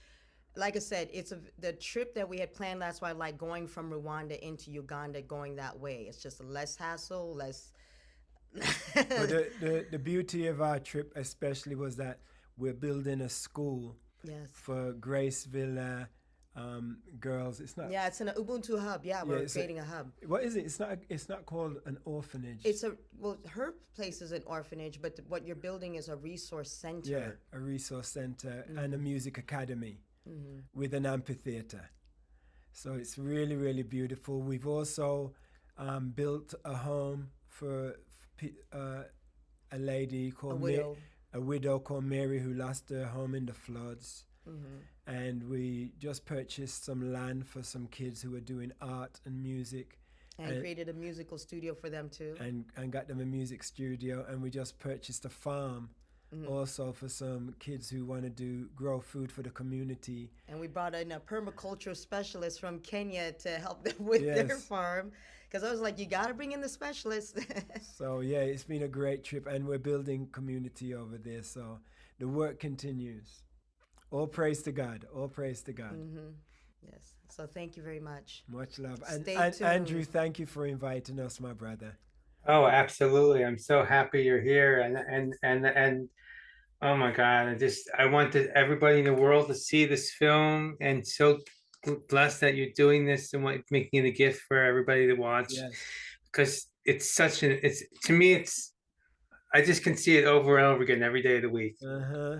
like I said, it's the trip that we had planned. That's why I like going from Rwanda into Uganda, going that way. It's just less hassle, less. But the beauty of our trip especially was that we're building a school for Grace Villa girls. It's not. Yeah, it's an Ubuntu hub. Yeah, we're creating a hub. What is it? It's not called an orphanage. Her place is an orphanage, but what you're building is a resource center. Yeah, a resource center and a music academy with an amphitheater. So it's really, really beautiful. We've also built a home for a lady called a widow called Mary, who lost her home in the floods. And we just purchased some land for some kids who were doing art and music. And created a musical studio for them too. And got them a music studio. And we just purchased a farm also for some kids who want to grow food for the community. And we brought in a permaculture specialist from Kenya to help them with their farm. Because I was like, you got to bring in the specialists. So, yeah, it's been a great trip. And we're building community over there. So the work continues. All praise to God. All praise to God. Yes. So thank you very much. Much love. And Andrew, thank you for inviting us, my brother. Oh, absolutely. I'm so happy you're here. And oh my God, I want everybody in the world to see this film, and so blessed that you're doing this and making it a gift for everybody to watch. Yes. Because such an, it's, to me, it's, I just can see it over and over again every day of the week. Uh-huh.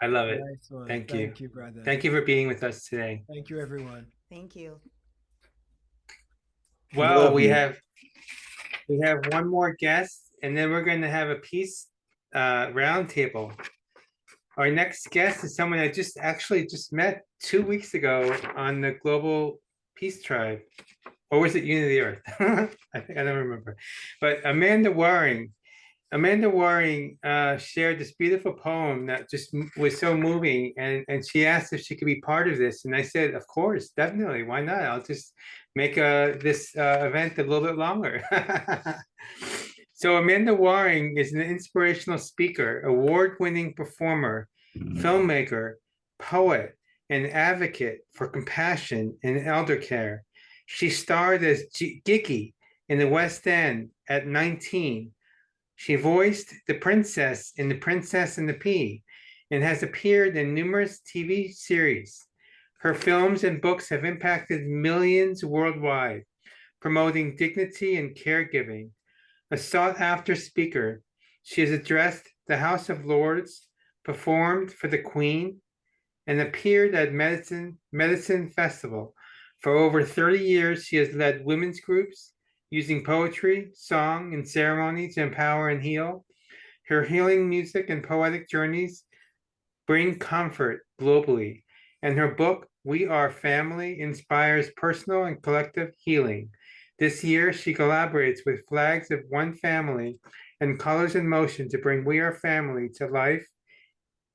I love it. Nice one. Thank you. Thank you, brother. Thank you for being with us today. Thank you, everyone. Thank you. Well, Love we you. have one more guest, and then we're going to have a peace roundtable. Our next guest is someone I just met 2 weeks ago on the Global Peace Tribe, or was it Unity Earth? I don't remember. But Amanda Waring shared this beautiful poem that just was so moving, and she asked if she could be part of this, and I said, of course, definitely, why not? I'll just make this event a little bit longer. So Amanda Waring is an inspirational speaker, award-winning performer, filmmaker, poet, and advocate for compassion and elder care. She starred as Gigi in the West End at 19. She voiced the princess in The Princess and the Pea and has appeared in numerous TV series. Her films and books have impacted millions worldwide, promoting dignity and caregiving. A sought-after speaker, she has addressed the House of Lords, performed for the Queen, and appeared at Medicine Festival. For over 30 years, she has led women's groups, using poetry, song, and ceremony to empower and heal. Her healing music and poetic journeys bring comfort globally, and her book, We Are Family, inspires personal and collective healing. This year, she collaborates with Flags of One Family and Colors in Motion to bring We Are Family to life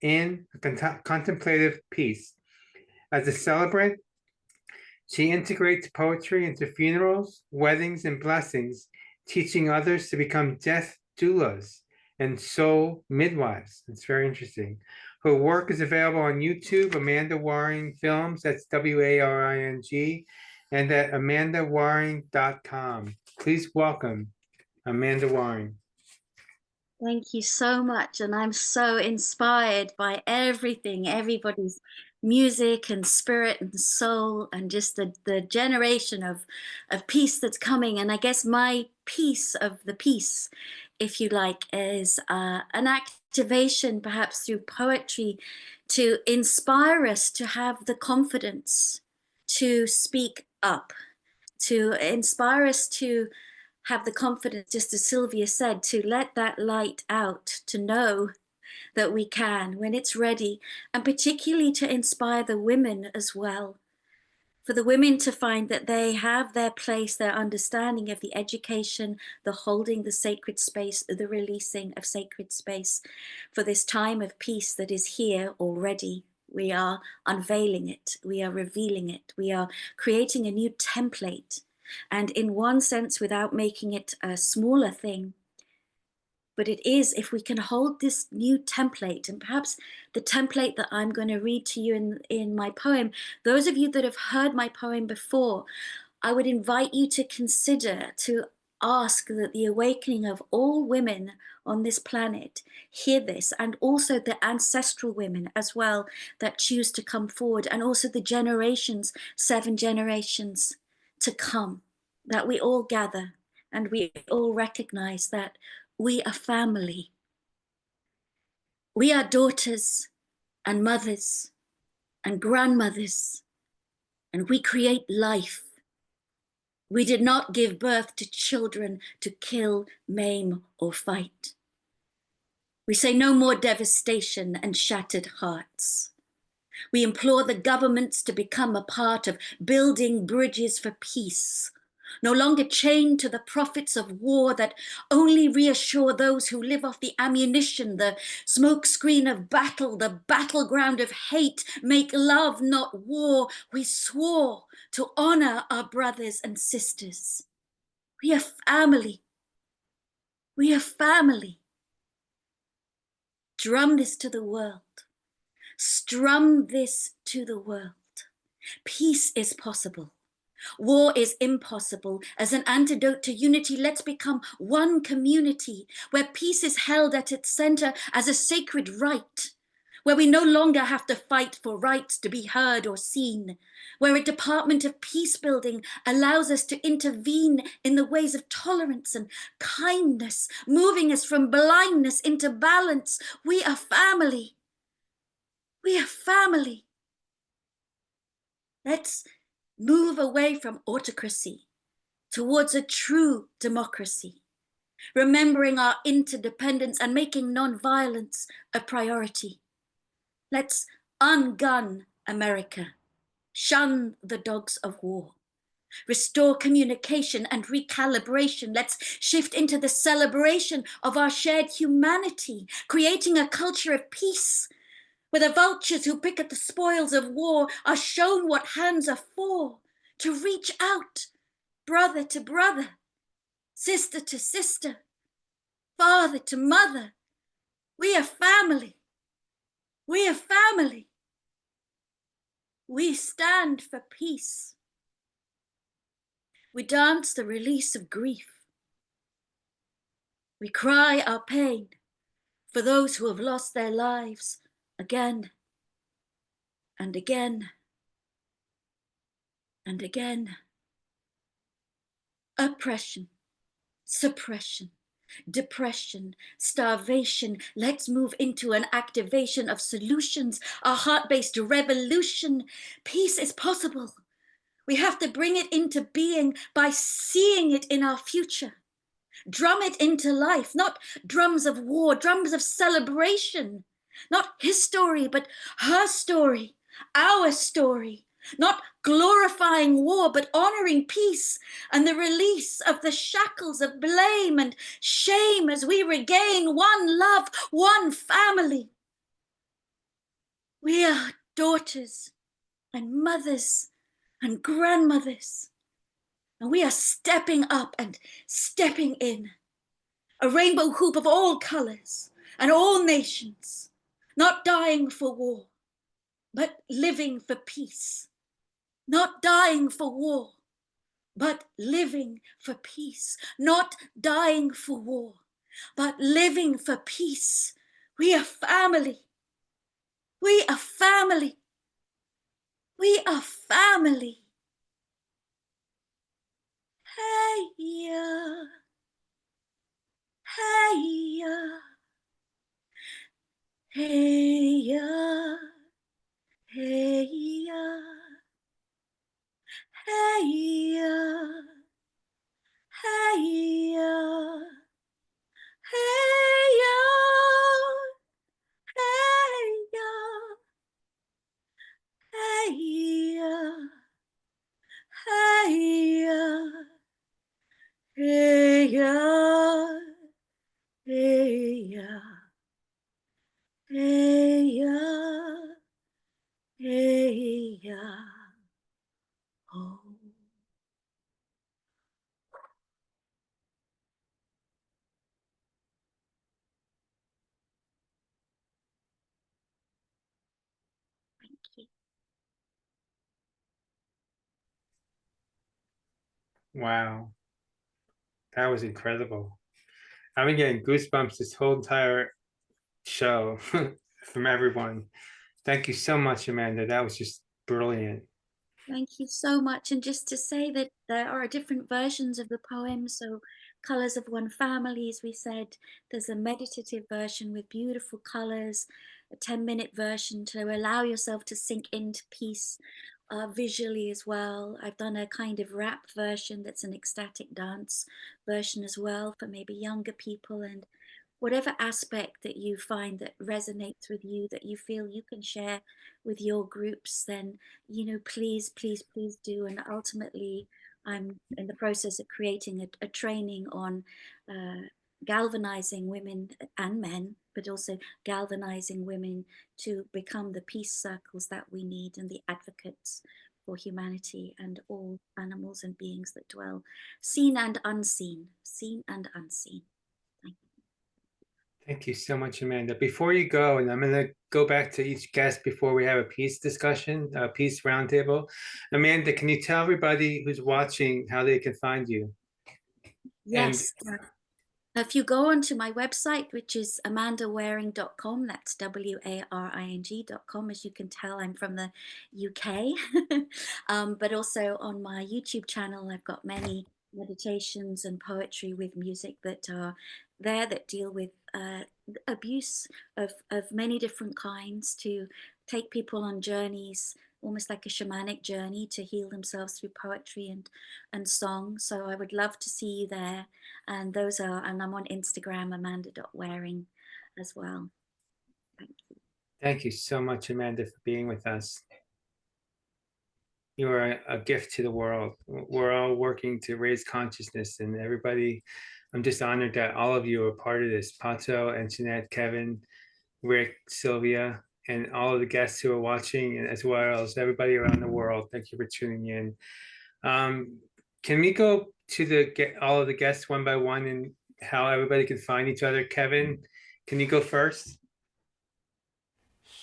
in contemplative peace. As a celebrant, she integrates poetry into funerals, weddings, and blessings, teaching others to become death doulas and soul midwives. It's very interesting. Her work is available on YouTube, Amanda Waring Films, that's WARING, and at amandawaring.com. Please welcome Amanda Waring. Thank you so much. And I'm so inspired by everything, everybody's music and spirit and soul, and just the generation of peace that's coming. And I guess my piece of the peace, if you like, is an activation, perhaps through poetry, to inspire us to have the confidence to speak up, to inspire us to have the confidence, just as Sylvia said, to let that light out, to know that we can when it's ready, and particularly to inspire the women as well, for the women to find that they have their place, their understanding of the education, the holding the sacred space, the releasing of sacred space for this time of peace that is here already. We are unveiling it, we are revealing it, we are creating a new template. And in one sense, without making it a smaller thing, but it is, if we can hold this new template, and perhaps the template that I'm going to read to you in my poem, those of you that have heard my poem before, I would invite you to consider, to ask that the awakening of all women on this planet hear this, and also the ancestral women as well that choose to come forward, and also the generations, 7 generations to come, that we all gather and we all recognize that we are family. We are daughters and mothers and grandmothers, and we create life. We did not give birth to children to kill, maim, or fight. We say no more devastation and shattered hearts. We implore the governments to become a part of building bridges for peace, no longer chained to the profits of war that only reassure those who live off the ammunition, the smokescreen of battle, the battleground of hate. Make love, not war. We swore to honor our brothers and sisters. We are family. We are family. Drum this to the world. Strum this to the world. Peace is possible. War is impossible. As an antidote to unity, let's become one community where peace is held at its center as a sacred right, where we no longer have to fight for rights to be heard or seen, where a department of peace building allows us to intervene in the ways of tolerance and kindness, moving us from blindness into balance. We are family. We are family. Let's move away from autocracy towards a true democracy, remembering our interdependence and making non-violence a priority. Let's ungun America, shun the dogs of war, restore communication and recalibration. Let's shift into the celebration of our shared humanity, creating a culture of peace, where the vultures who pick at the spoils of war are shown what hands are for, to reach out, brother to brother, sister to sister, father to mother. We are family. We are family. We stand for peace. We dance the release of grief. We cry our pain for those who have lost their lives again and again and again. Oppression, suppression, depression, starvation. Let's move into an activation of solutions, a heart-based revolution. Peace is possible. We have to bring it into being by seeing it in our future. Drum it into life, not drums of war, drums of celebration. Not his story, but her story, our story. Not glorifying war, but honoring peace and the release of the shackles of blame and shame as we regain one love, one family. We are daughters and mothers and grandmothers, and we are stepping up and stepping in. A rainbow hoop of all colors and all nations, not dying for war, but living for peace. Not dying for war, but living for peace. Not dying for war, but living for peace. We are family. We are family. We are family. Hey, yeah. Hey, yeah. Hey, yeah. Hey, yeah. Hey, yeah. Hey, yeah. Hey, yeah. Hey, yeah. Hey, yeah. Hey, yeah. Hey, yeah. Hey, yeah. Hey, yeah. Hey, yeah. Oh. Thank you. Wow, that was incredible. I've been getting goosebumps this whole entire show from everyone. Thank you so much, Amanda. That was just brilliant. Thank you so much. And just to say that there are different versions of the poem. So Colors of One Family, as we said, there's a meditative version with beautiful colors, a 10-minute version to allow yourself to sink into peace visually as well. I've done a kind of rap version that's an ecstatic dance version as well for maybe younger people, and whatever aspect that you find that resonates with you, that you feel you can share with your groups, then, you know, please, please, please do. And ultimately, I'm in the process of creating a training on galvanizing women and men, but also galvanizing women to become the peace circles that we need and the advocates for humanity and all animals and beings that dwell, seen and unseen, seen and unseen. Thank you so much, Amanda. Before you go, and I'm going to go back to each guest before we have a peace discussion, a peace roundtable. Amanda, can you tell everybody who's watching how they can find you? Yes. If you go onto my website, which is amandawaring.com, that's waring.com. As you can tell, I'm from the UK. But also on my YouTube channel, I've got many meditations and poetry with music that are there that deal with abuse of many different kinds, to take people on journeys, almost like a shamanic journey, to heal themselves through poetry and song. So I would love to see you there. And and I'm on Instagram, amanda.waring as well. Thank you. Thank you so much, Amanda, for being with us. You are a gift to the world. We're all working to raise consciousness, and everybody, I'm just honored that all of you are part of this. Pato, Antoinette, Kevin, Rick, Sylvia, and all of the guests who are watching, and as well as everybody around the world. Thank you for tuning in. Can we go to all of the guests one by one and how everybody can find each other? Kevin, can you go first?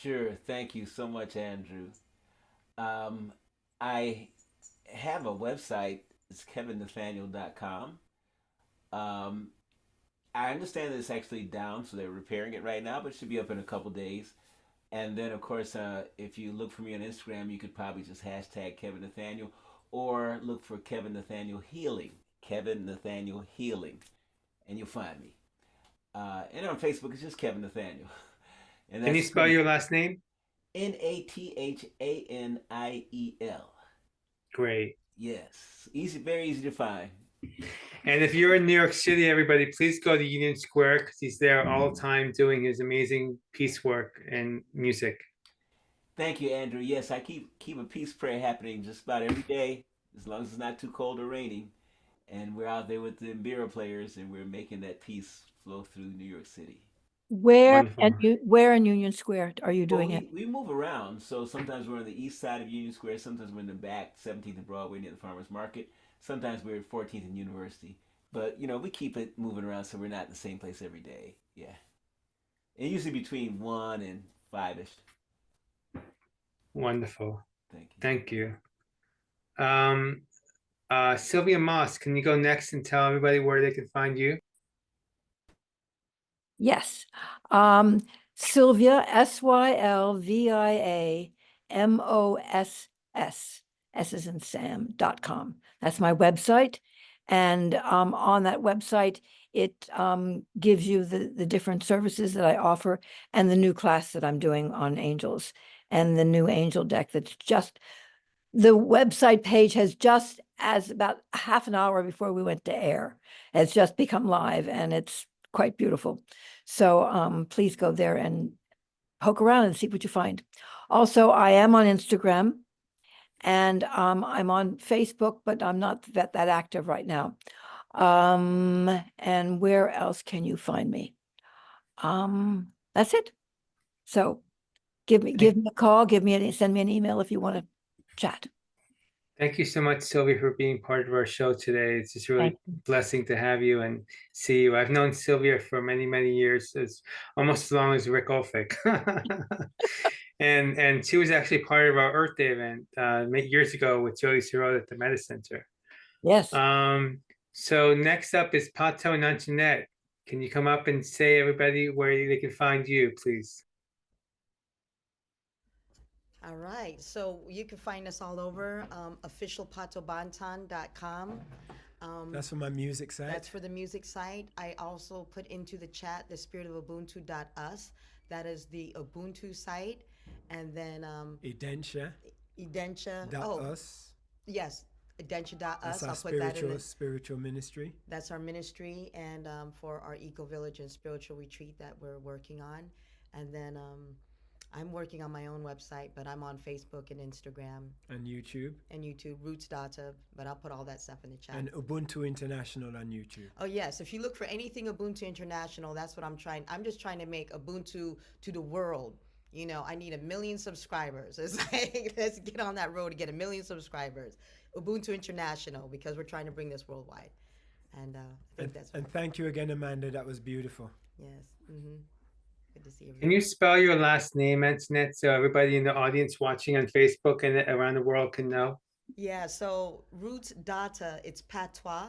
Sure. Thank you so much, Andrew. I have a website. It's kevinnathaniel.com. I understand that it's actually down, so they're repairing it right now, but it should be up in a couple days. And then, of course, if you look for me on Instagram, you could probably just hashtag Kevin Nathaniel, or look for Kevin Nathaniel Healing, Kevin Nathaniel Healing, and you'll find me. And on Facebook, it's just Kevin Nathaniel. And Can you spell your last name? Nathaniel. Great. Yes, easy, very easy to find. And if you're in New York City, everybody, please go to Union Square, because he's there all the time doing his amazing peace work and music. Thank you, Andrew. Yes, I keep a peace prayer happening just about every day, as long as it's not too cold or raining. And we're out there with the Mbira players, and we're making that peace flow through New York City. Where in Union Square are you doing it? We move around. So sometimes we're on the east side of Union Square. Sometimes we're in the back, 17th and Broadway near the Farmers Market. Sometimes we're at 14th and University. But, we keep it moving around so we're not in the same place every day. Yeah. And usually between 1 and 5-ish. Wonderful. Thank you. Sylvia Moss, can you go next and tell everybody where they can find you? Yes. Sylvia, SylviaMoss, S is in Sam.com. That's my website. And on that website, it gives you the different services that I offer and the new class that I'm doing on angels and the new angel deck that's just, the website page has just, as about half an hour before we went to air, has just become live, and it's quite beautiful. So please go there and poke around and see what you find. Also, I am on Instagram, and I'm on Facebook, but I'm not that active right now. And where else can you find me? That's it. So give me a call, send me an email if you want to chat. Thank you so much, Sylvia, for being part of our show today. It's just really a blessing to have you and see you. I've known Sylvia for many, many years. It's almost as long as Rick Ulfik. and she was actually part of our Earth Day event years ago with Jody Sirota at the Meta Center. Yes. So next up is Pato and Antoinette. Can you come up and say, everybody, where they can find you, please? All right, so you can find us all over, officialpatobanton.com. That's for my music site. That's for the music site. I also put into the chat the spirit of Ubuntu.us. That is the Ubuntu site. And then Identia. Us. Yes, Identia.us. That's our I'll put that in spiritual ministry. That's our ministry, and for our Eco Village and spiritual retreat that we're working on. And then I'm working on my own website, but I'm on Facebook and Instagram. And YouTube. Rootsdawtah, but I'll put all that stuff in the chat. And Ubuntu International on YouTube. Oh, yes. If you look for anything Ubuntu International, that's what I'm trying. I'm just trying to make Ubuntu to the world. I need 1 million subscribers. It's like, let's get on that road to get 1 million subscribers. Ubuntu International, because we're trying to bring this worldwide. And I think that's... And thank you again, Amanda. That was beautiful. Yes. Mm-hmm. Good to see you. Can you spell your last name, Antoinette, so everybody in the audience watching on Facebook and around the world can know? Yeah, so Rootsdawtah, it's patois,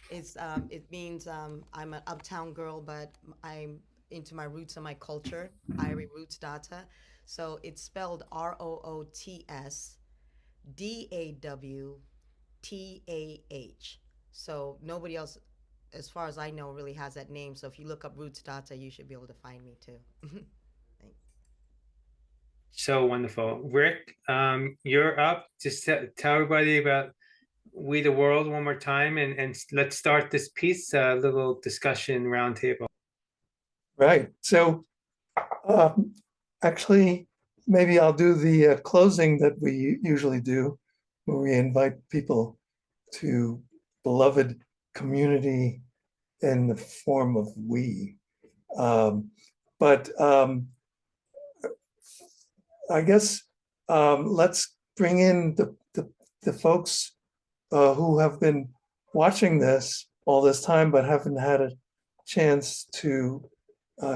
It means I'm an uptown girl, but I'm into my roots and my culture. Rootsdawtah. So it's spelled ROOTSDAWTAH. So nobody else, as far as I know, really has that name. So if you look up Rootsdawtah, you should be able to find me too. Thanks. So wonderful. Rick, you're up. Just tell everybody about We the World one more time, and let's start this piece, little discussion roundtable. Right. So actually, maybe I'll do the closing that we usually do, where we invite people to beloved community in the form of we. But I guess let's bring in the folks who have been watching this all this time, but haven't had a chance to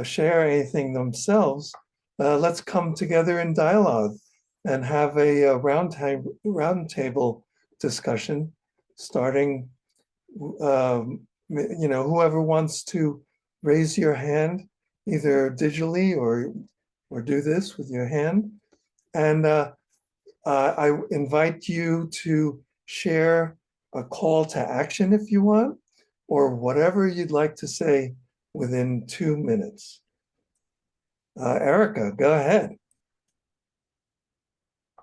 share anything themselves. Let's come together in dialogue and have a round table discussion, starting, whoever wants to raise your hand, either digitally or do this with your hand. And I invite you to share a call to action if you want, or whatever you'd like to say within 2 minutes. Erica, go ahead.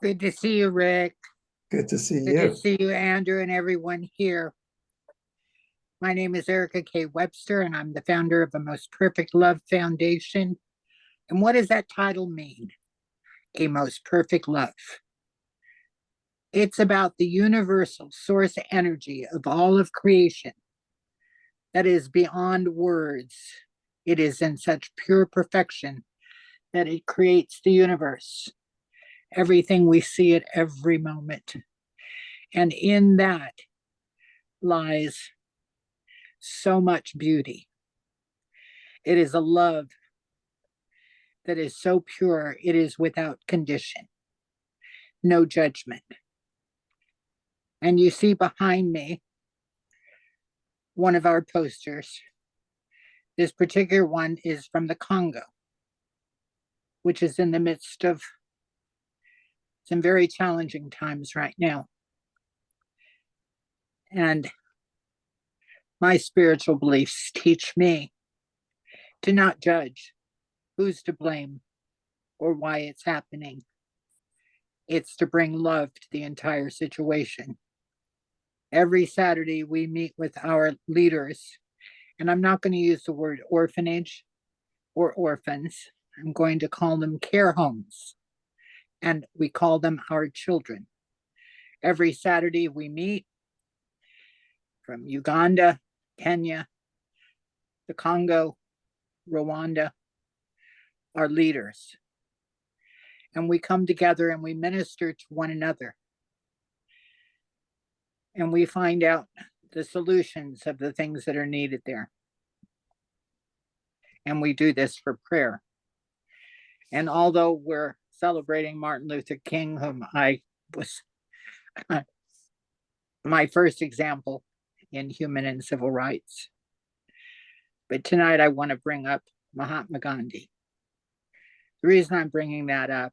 Good to see you, Rick. Good to see Good you. to see you, Andrew, and everyone here. My name is Erica K. Webster, and I'm the founder of the Most Perfect Love Foundation. And what does that title mean? A Most Perfect Love. It's about the universal source energy of all of creation that is beyond words. It is in such pure perfection that it creates the universe, everything we see at every moment. And in that lies so much beauty. It is a love that is so pure, it is without condition, no judgment. And you see behind me one of our posters. This particular one is from the Congo, which is in the midst of some very challenging times right now. And my spiritual beliefs teach me to not judge who's to blame or why it's happening. It's to bring love to the entire situation. Every Saturday, we meet with our leaders, and I'm not going to use the word orphanage or orphans. I'm going to call them care homes, and we call them our children. Every Saturday, we meet from Uganda, Kenya, the Congo, Rwanda, our leaders. And we come together and we minister to one another. And we find out the solutions of the things that are needed there. And we do this for prayer. And although we're celebrating Martin Luther King, whom I was my first example in human and civil rights, but tonight I want to bring up Mahatma Gandhi. The reason I'm bringing that up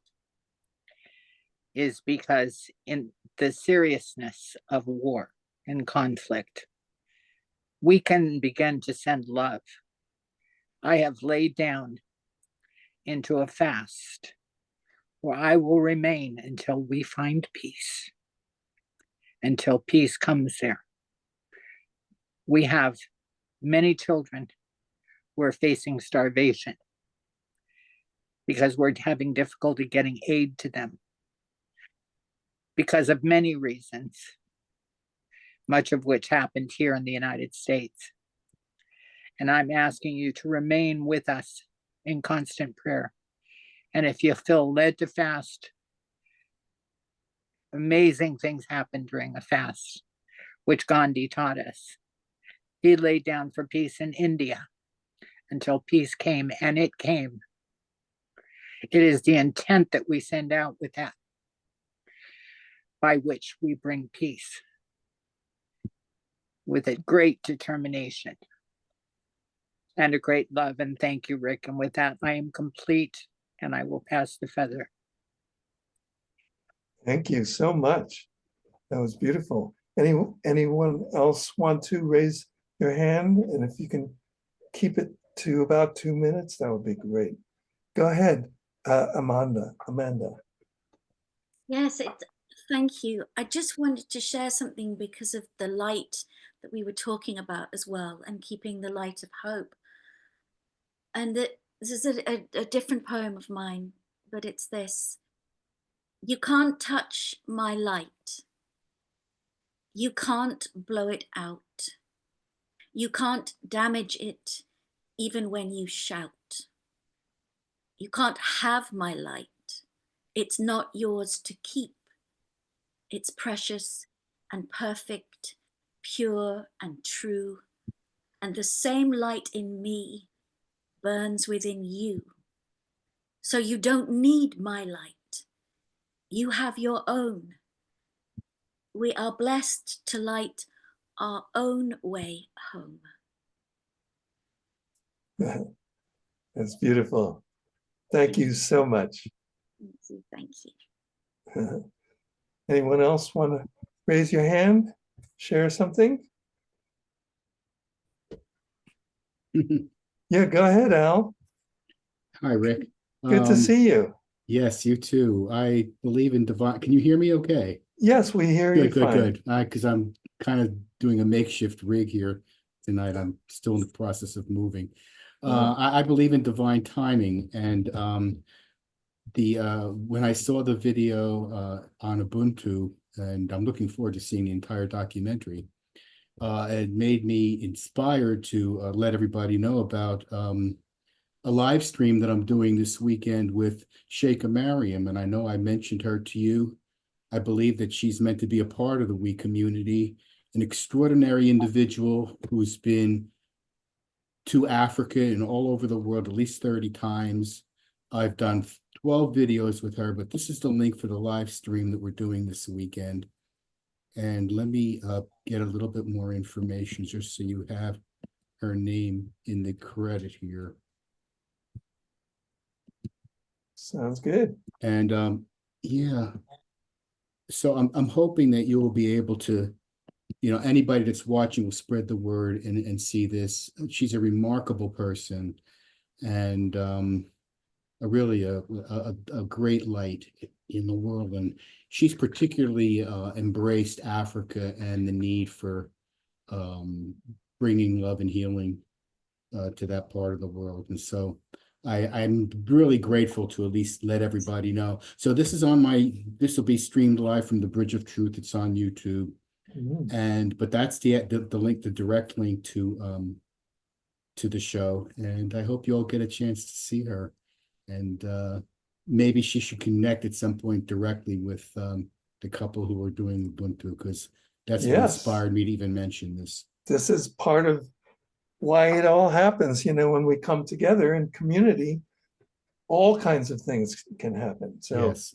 is because in the seriousness of war and conflict, we can begin to send love. I have laid down into a fast where I will remain until we find peace, until peace comes there. We have many children who are facing starvation because we're having difficulty getting aid to them because of many reasons, much of which happened here in the United States. And I'm asking you to remain with us in constant prayer. And if you feel led to fast, amazing things happen during a fast, which Gandhi taught us. He laid down for peace in India until peace came, and it came. It is the intent that we send out with that, by which we bring peace. with a great determination and a great love. And thank you, Rick. And with that, I am complete, and I will pass the feather. Thank you so much. That was beautiful. Anyone else want to raise your hand? And if you can keep it to about 2 minutes, that would be great. Go ahead, Amanda. Yes, thank you. I just wanted to share something because of the light that we were talking about as well, and keeping the light of hope. And this is a different poem of mine, but it's this. You can't touch my light. You can't blow it out. You can't damage it even when you shout. You can't have my light. It's not yours to keep. It's precious and perfect, pure and true. And the same light in me burns within you. So you don't need my light. You have your own. We are blessed to light our own way home. That's beautiful. Thank you so much. Thank you. Anyone else want to raise your hand? Share something? Yeah, go ahead, Al. Hi, Rick. Good to see you. Yes, you too. I believe in divine. Can you hear me okay? Yes, we hear you fine. Good. Because I'm kind of doing a makeshift rig here tonight. I'm still in the process of moving. I believe in divine timing, and when I saw the video on Ubuntu, and I'm looking forward to seeing the entire documentary, it made me inspired to let everybody know about a live stream that I'm doing this weekend with Sheikha Mariam. And I know I mentioned her to you. I believe that she's meant to be a part of the We community, an extraordinary individual who's been to Africa and all over the world at least 30 times. I've done 12 videos with her, but this is the link for the live stream that we're doing this weekend. And let me get a little bit more information just so you have her name in the credit here. Sounds good. And yeah, so I'm hoping that you will be able to, anybody that's watching will spread the word and see this. She's a remarkable person, and really a great light in the world. And she's particularly embraced Africa and the need for bringing love and healing to that part of the world. And so I'm really grateful to at least let everybody know. So this is this will be streamed live from the Bridge of Truth. It's on YouTube. But that's the link, the direct link to the show. And I hope you all get a chance to see her. And maybe she should connect at some point directly with the couple who are doing Ubuntu, because that's what inspired me to even mention this. This is part of why it all happens, when we come together in community, all kinds of things can happen. So yes.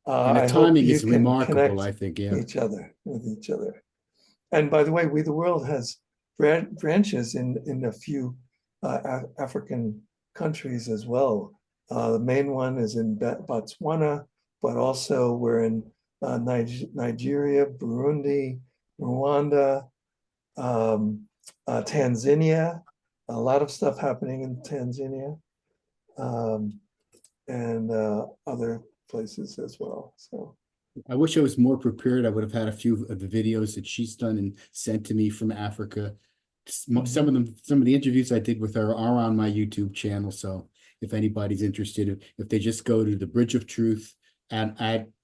And the timing is remarkable, I think, with each other. And by the way, We the World has branches in a few African countries as well. The main one is in Botswana, but also we're in Nigeria, Burundi, Rwanda, Tanzania, a lot of stuff happening in Tanzania, and other places as well. So I wish I was more prepared. I would have had a few of the videos that she's done and sent to me from Africa. Some of the interviews I did with her are on my YouTube channel. So if anybody's interested, if they just go to the Bridge of Truth and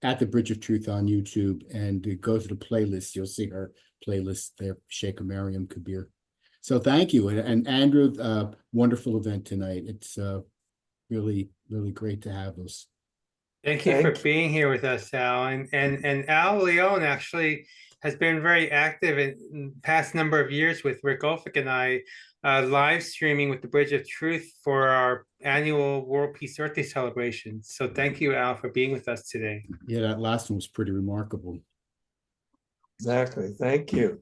at the Bridge of Truth on YouTube and go to the playlist, you'll see her playlist there, Sheikha Mariam Kabir. So thank you. And Andrew, wonderful event tonight. It's really, really great to have us. Thank you for being here with us, Al. And Al Leon actually has been very active in the past number of years with Rick Ulfik and I, live streaming with the Bridge of Truth for our annual World Peace Earth Day celebration. So thank you, Al, for being with us today. Yeah, that last one was pretty remarkable. Exactly. Thank you.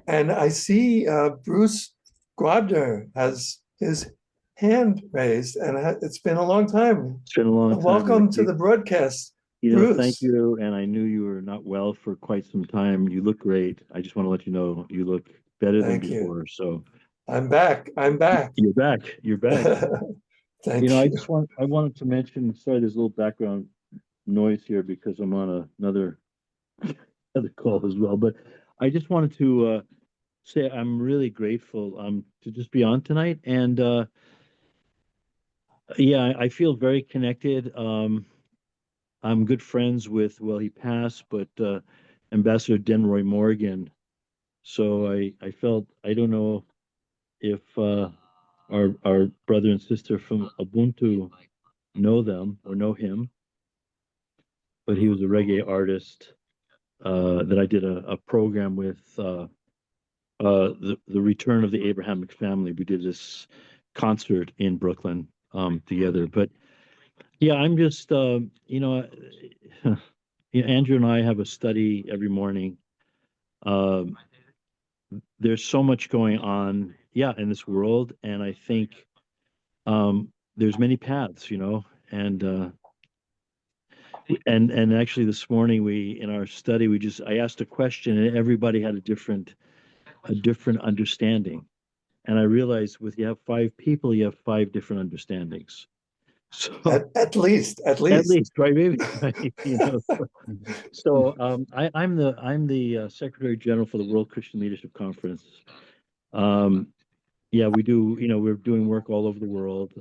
And I see Bruce Grodner has his hand raised, and it's been a long time. It's been a long time. Welcome to the broadcast, Bruce. Thank you. And I knew you were not well for quite some time. You look great. I just want to let you know you look better than before. So I'm back. I'm back. You're back. You're back. Thank you. I wanted to mention, sorry, there's a little background noise here because I'm on another call as well. But I just wanted to say I'm really grateful to just be on tonight. And yeah, I feel very connected. I'm good friends with, well, he passed, but Ambassador Denroy Morgan. So I felt, I don't know if our brother and sister from Ubuntu know them or know him, but he was a reggae artist that I did a program with, the Return of the Abrahamic Family. We did this concert in Brooklyn together. But yeah, I'm just, Andrew and I have a study every morning. There's so much going on, in this world, and I think there's many paths, and actually this morning in our study I asked a question and everybody had a different understanding, and I realized you have 5 people, you have 5 different understandings. So at least, right? Maybe, right, So I'm the Secretary General for the World Christian Leadership Conference. We do. We're doing work all over the world.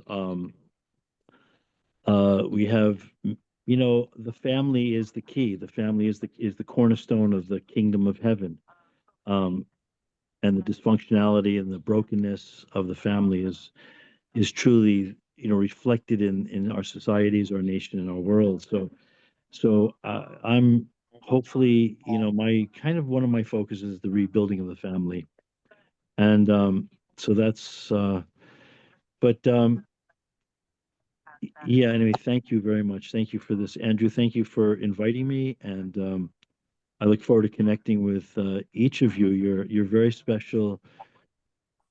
We have, the family is the key. The family is the cornerstone of the kingdom of heaven. And the dysfunctionality and the brokenness of the family is truly reflected in our societies, our nation, and our world. So I'm hopefully, my one of my focuses is the rebuilding of the family, and so that's anyway, thank you very much. Thank you for this, Andrew. Thank you for inviting me, and I look forward to connecting with each of you. You're very special,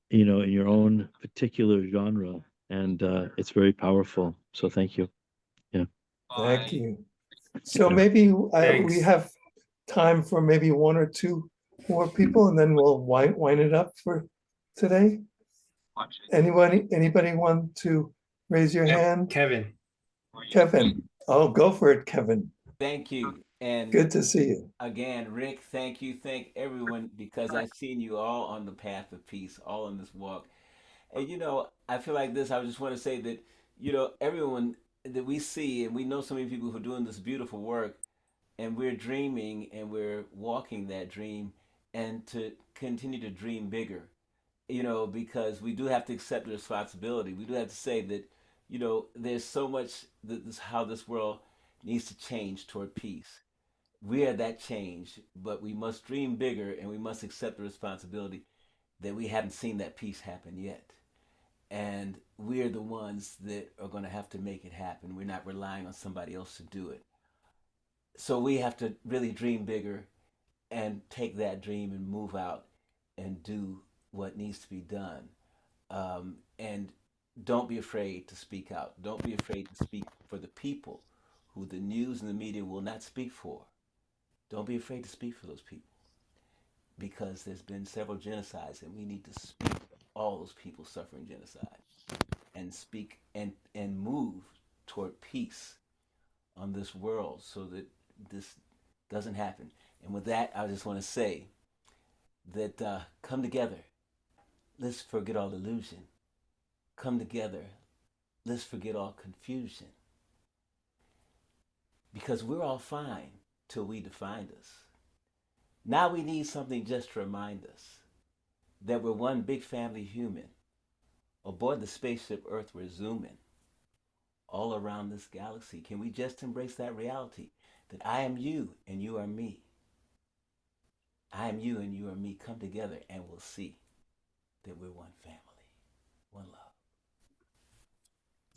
in your own particular genre, and it's very powerful. So thank you. Yeah. Thank you. So maybe we have time for maybe 1 or 2 more people, and then we'll wind it up for today. Anybody want to raise your hand? Kevin. Oh, go for it, Kevin. Thank you. And good to see you. Again, Rick, thank you. Thank everyone, because I've seen you all on the path of peace, all on this walk. And I feel like this. I just want to say that, everyone that we see, and we know so many people who are doing this beautiful work, and we're dreaming and we're walking that dream, and to continue to dream bigger, because we do have to accept the responsibility. We do have to say that, there's so much how this world needs to change toward peace. We are that change, but we must dream bigger, and we must accept the responsibility that we haven't seen that peace happen yet. And we're the ones that are going to have to make it happen. We're not relying on somebody else to do it. So we have to really dream bigger and take that dream and move out and do what needs to be done. And don't be afraid to speak out. Don't be afraid to speak for the people who the news and the media will not speak for. Don't be afraid to speak for those people, because there's been several genocides, and we need to speak for all those people suffering genocide, and speak and move toward peace on this world so that this doesn't happen. And with that, I just want to say that come together. Let's forget all illusion. Come together. Let's forget all confusion. Because we're all fine till we defined us. Now we need something just to remind us that we're one big family human. Aboard the spaceship Earth, we're zooming all around this galaxy. Can we just embrace that reality that I am you and you are me? I am you and you are me. Come together and we'll see that we're one family, one love.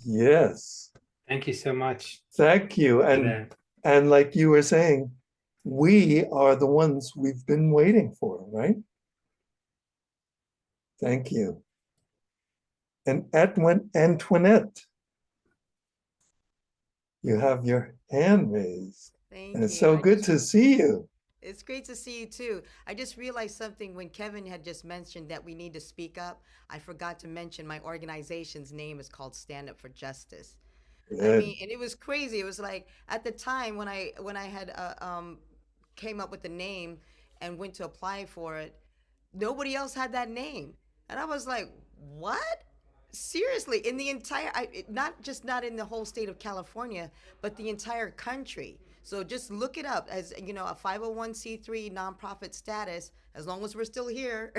Yes. Thank you so much. Thank you. And like you were saying, we are the ones we've been waiting for, right? Thank you. And Antoinette, you have your hand raised. Thank And it's you. so good to see you. It's great to see you too. I just realized something when Kevin had just mentioned that we need to speak up. I forgot to mention my organization's name is called Stand Up for Justice. I Good. mean, and it was crazy. It was like at the time when I had came up with the name and went to apply for it, nobody else had that name, and I was like, what? Seriously, in the entire, not in the whole state of California, but the entire country. So just look it up as a 501c3 nonprofit status. As long as we're still here,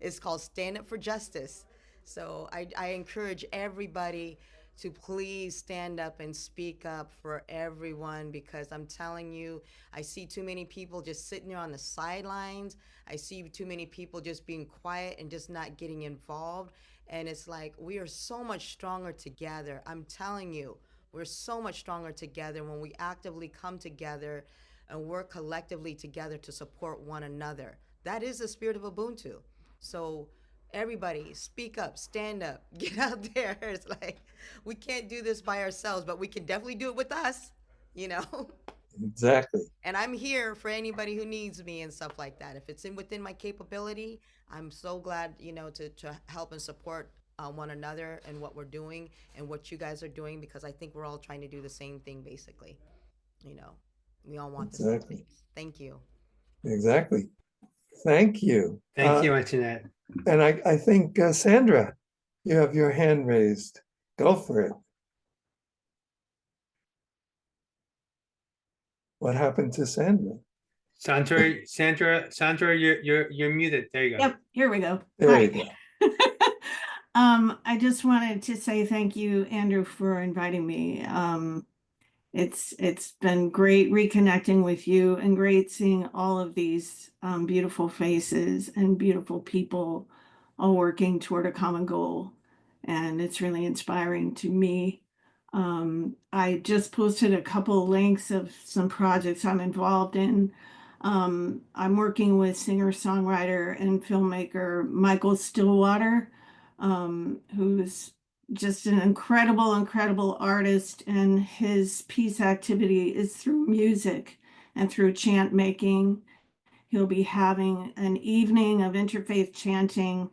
it's called Stand Up for Justice. So I encourage everybody to please stand up and speak up for everyone, because I'm telling you, I see too many people just sitting there on the sidelines. I see too many people just being quiet and just not getting involved. And it's like, we are so much stronger together. I'm telling you, we're so much stronger together when we actively come together and work collectively together to support one another. That is the spirit of Ubuntu. So everybody, speak up, stand up, get out there. It's like, we can't do this by ourselves, but we can definitely do it with us, you know? Exactly. And I'm here for anybody who needs me and stuff like that. If it's within my capability, I'm so glad, to help and support one another and what we're doing and what you guys are doing, because I think we're all trying to do the same thing, basically. We all want the same Exactly. things. Thank you. Exactly. Thank you. Thank you, Antoinette. And I think, Sandra, you have your hand raised. Go for it. What happened to Sandra? Sandra, you're muted. There you go. Yep, here we go. There Hi. you go. I just wanted to say thank you, Andrew, for inviting me. It's been great reconnecting with you and great seeing all of these beautiful faces and beautiful people all working toward a common goal. And it's really inspiring to me. I just posted a couple links of some projects I'm involved in. I'm working with singer-songwriter and filmmaker Michael Stillwater, who's just an incredible artist, and his peace activity is through music and through chant making. He'll be having an evening of interfaith chanting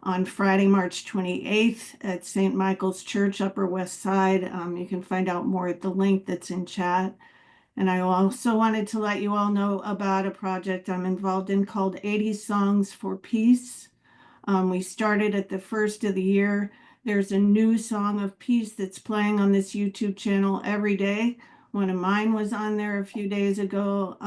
on Friday, March 28th at St. Michael's Church, Upper West Side. You can find out more at the link that's in chat. And I also wanted to let you all know about a project I'm involved in called 80 Songs for Peace. We started at the first of the year. There's a new song of peace that's playing on this YouTube channel every day. One of mine was on there a few days ago.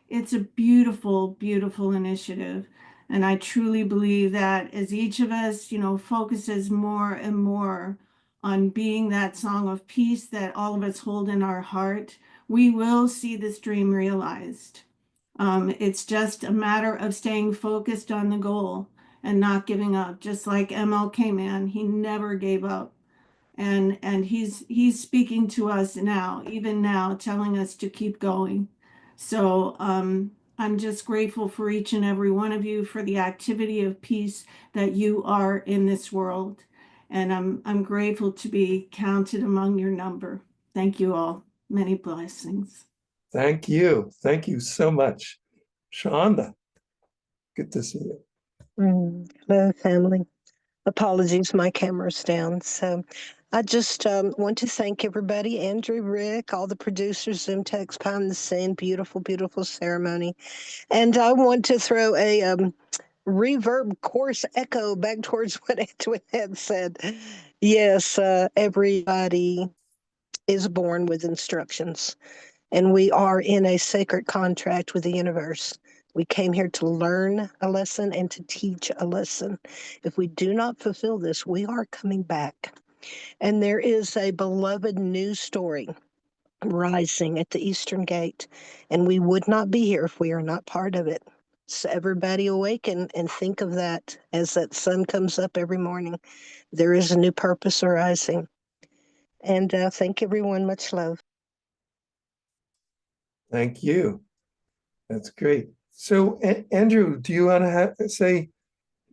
It's a beautiful initiative. And I truly believe that as each of us, focuses more and more on being that song of peace that all of us hold in our heart, we will see this dream realized. It's just a matter of staying focused on the goal and not giving up. Just like MLK, man, he never gave up. And he's speaking to us now, even now, telling us to keep going. So I'm just grateful for each and every one of you for the activity of peace that you are in this world. And I'm grateful to be counted among your number. Thank you all. Many blessings. Thank you. Thank you so much. Shonda, good to see you. Hello, family. Apologies, my camera's down. So I just want to thank everybody, Andrew, Rick, all the producers, Zoom techs behind the scene. Beautiful ceremony. And I want to throw a reverb chorus echo back towards what Antoinette said. Yes, everybody is born with instructions, and we are in a sacred contract with the universe. We came here to learn a lesson and to teach a lesson. If we do not fulfill this, we are coming back. And there is a beloved new story rising at the Eastern Gate, and we would not be here if we are not part of it. So everybody awaken and think of that as that sun comes up every morning. There is a new purpose arising. And thank everyone. Much love. Thank you. That's great. So, Andrew, do you want to say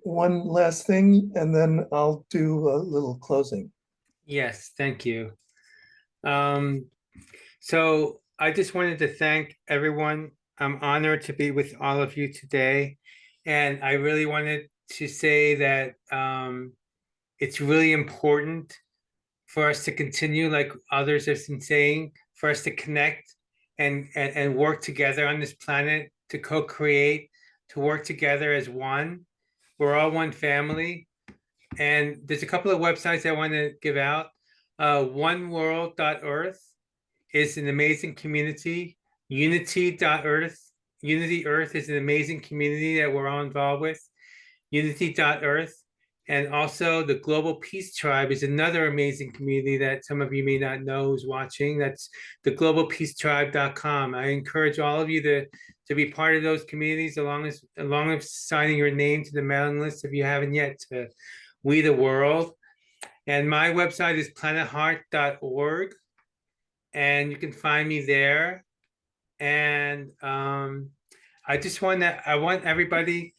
one last thing, and then I'll do a little closing. Yes, thank you. So I just wanted to thank everyone. I'm honored to be with all of you today. And I really wanted to say that it's really important for us to continue, like others have been saying, for us to connect and work together on this planet, to co-create, to work together as one. We're all one family. And there's a couple of websites I want to give out. oneworld.earth is an amazing community. Unity.earth. Unity Earth is an amazing community that we're all involved with. Unity.earth. And also the Global Peace Tribe is another amazing community that some of you may not know who's watching. That's the globalpeacetribe.com. I encourage all of you to be part of those communities, along with signing your name to the mailing list if you haven't yet, to We the World. And my website is planetheart.org. And you can find me there. And I want everybody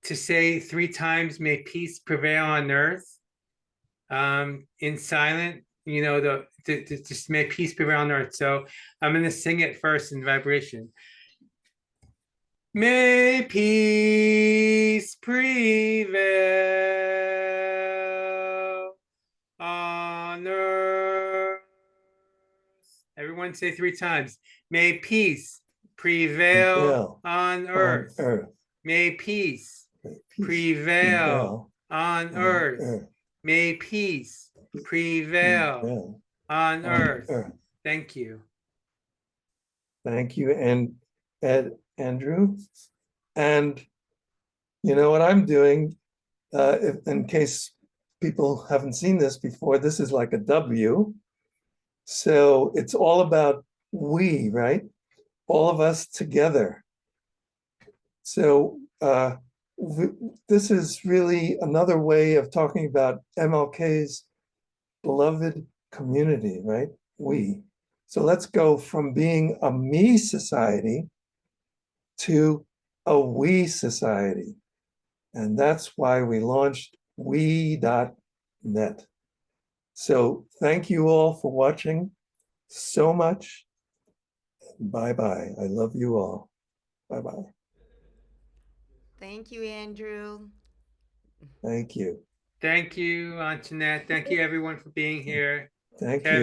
to say 3 times, may peace prevail on earth. In silent, just may peace prevail on earth. So I'm going to sing it first in vibration. May peace prevail on earth. Everyone say 3 times. May peace prevail on earth. May peace prevail on earth. May peace prevail on earth. Thank you. Thank you, and Andrew. And you know what I'm doing, in case people haven't seen this before, this is like a W. So it's all about we, right? All of us together. So this is really another way of talking about MLK's beloved community, right? We. So let's go from being a me society to a we society. And that's why we launched we.net. So thank you all for watching so much. Bye-bye. I love you all. Bye-bye. Thank you, Andrew. Thank you. Thank you, Antoinette. Thank you, everyone, for being here. Thank Kevin. you.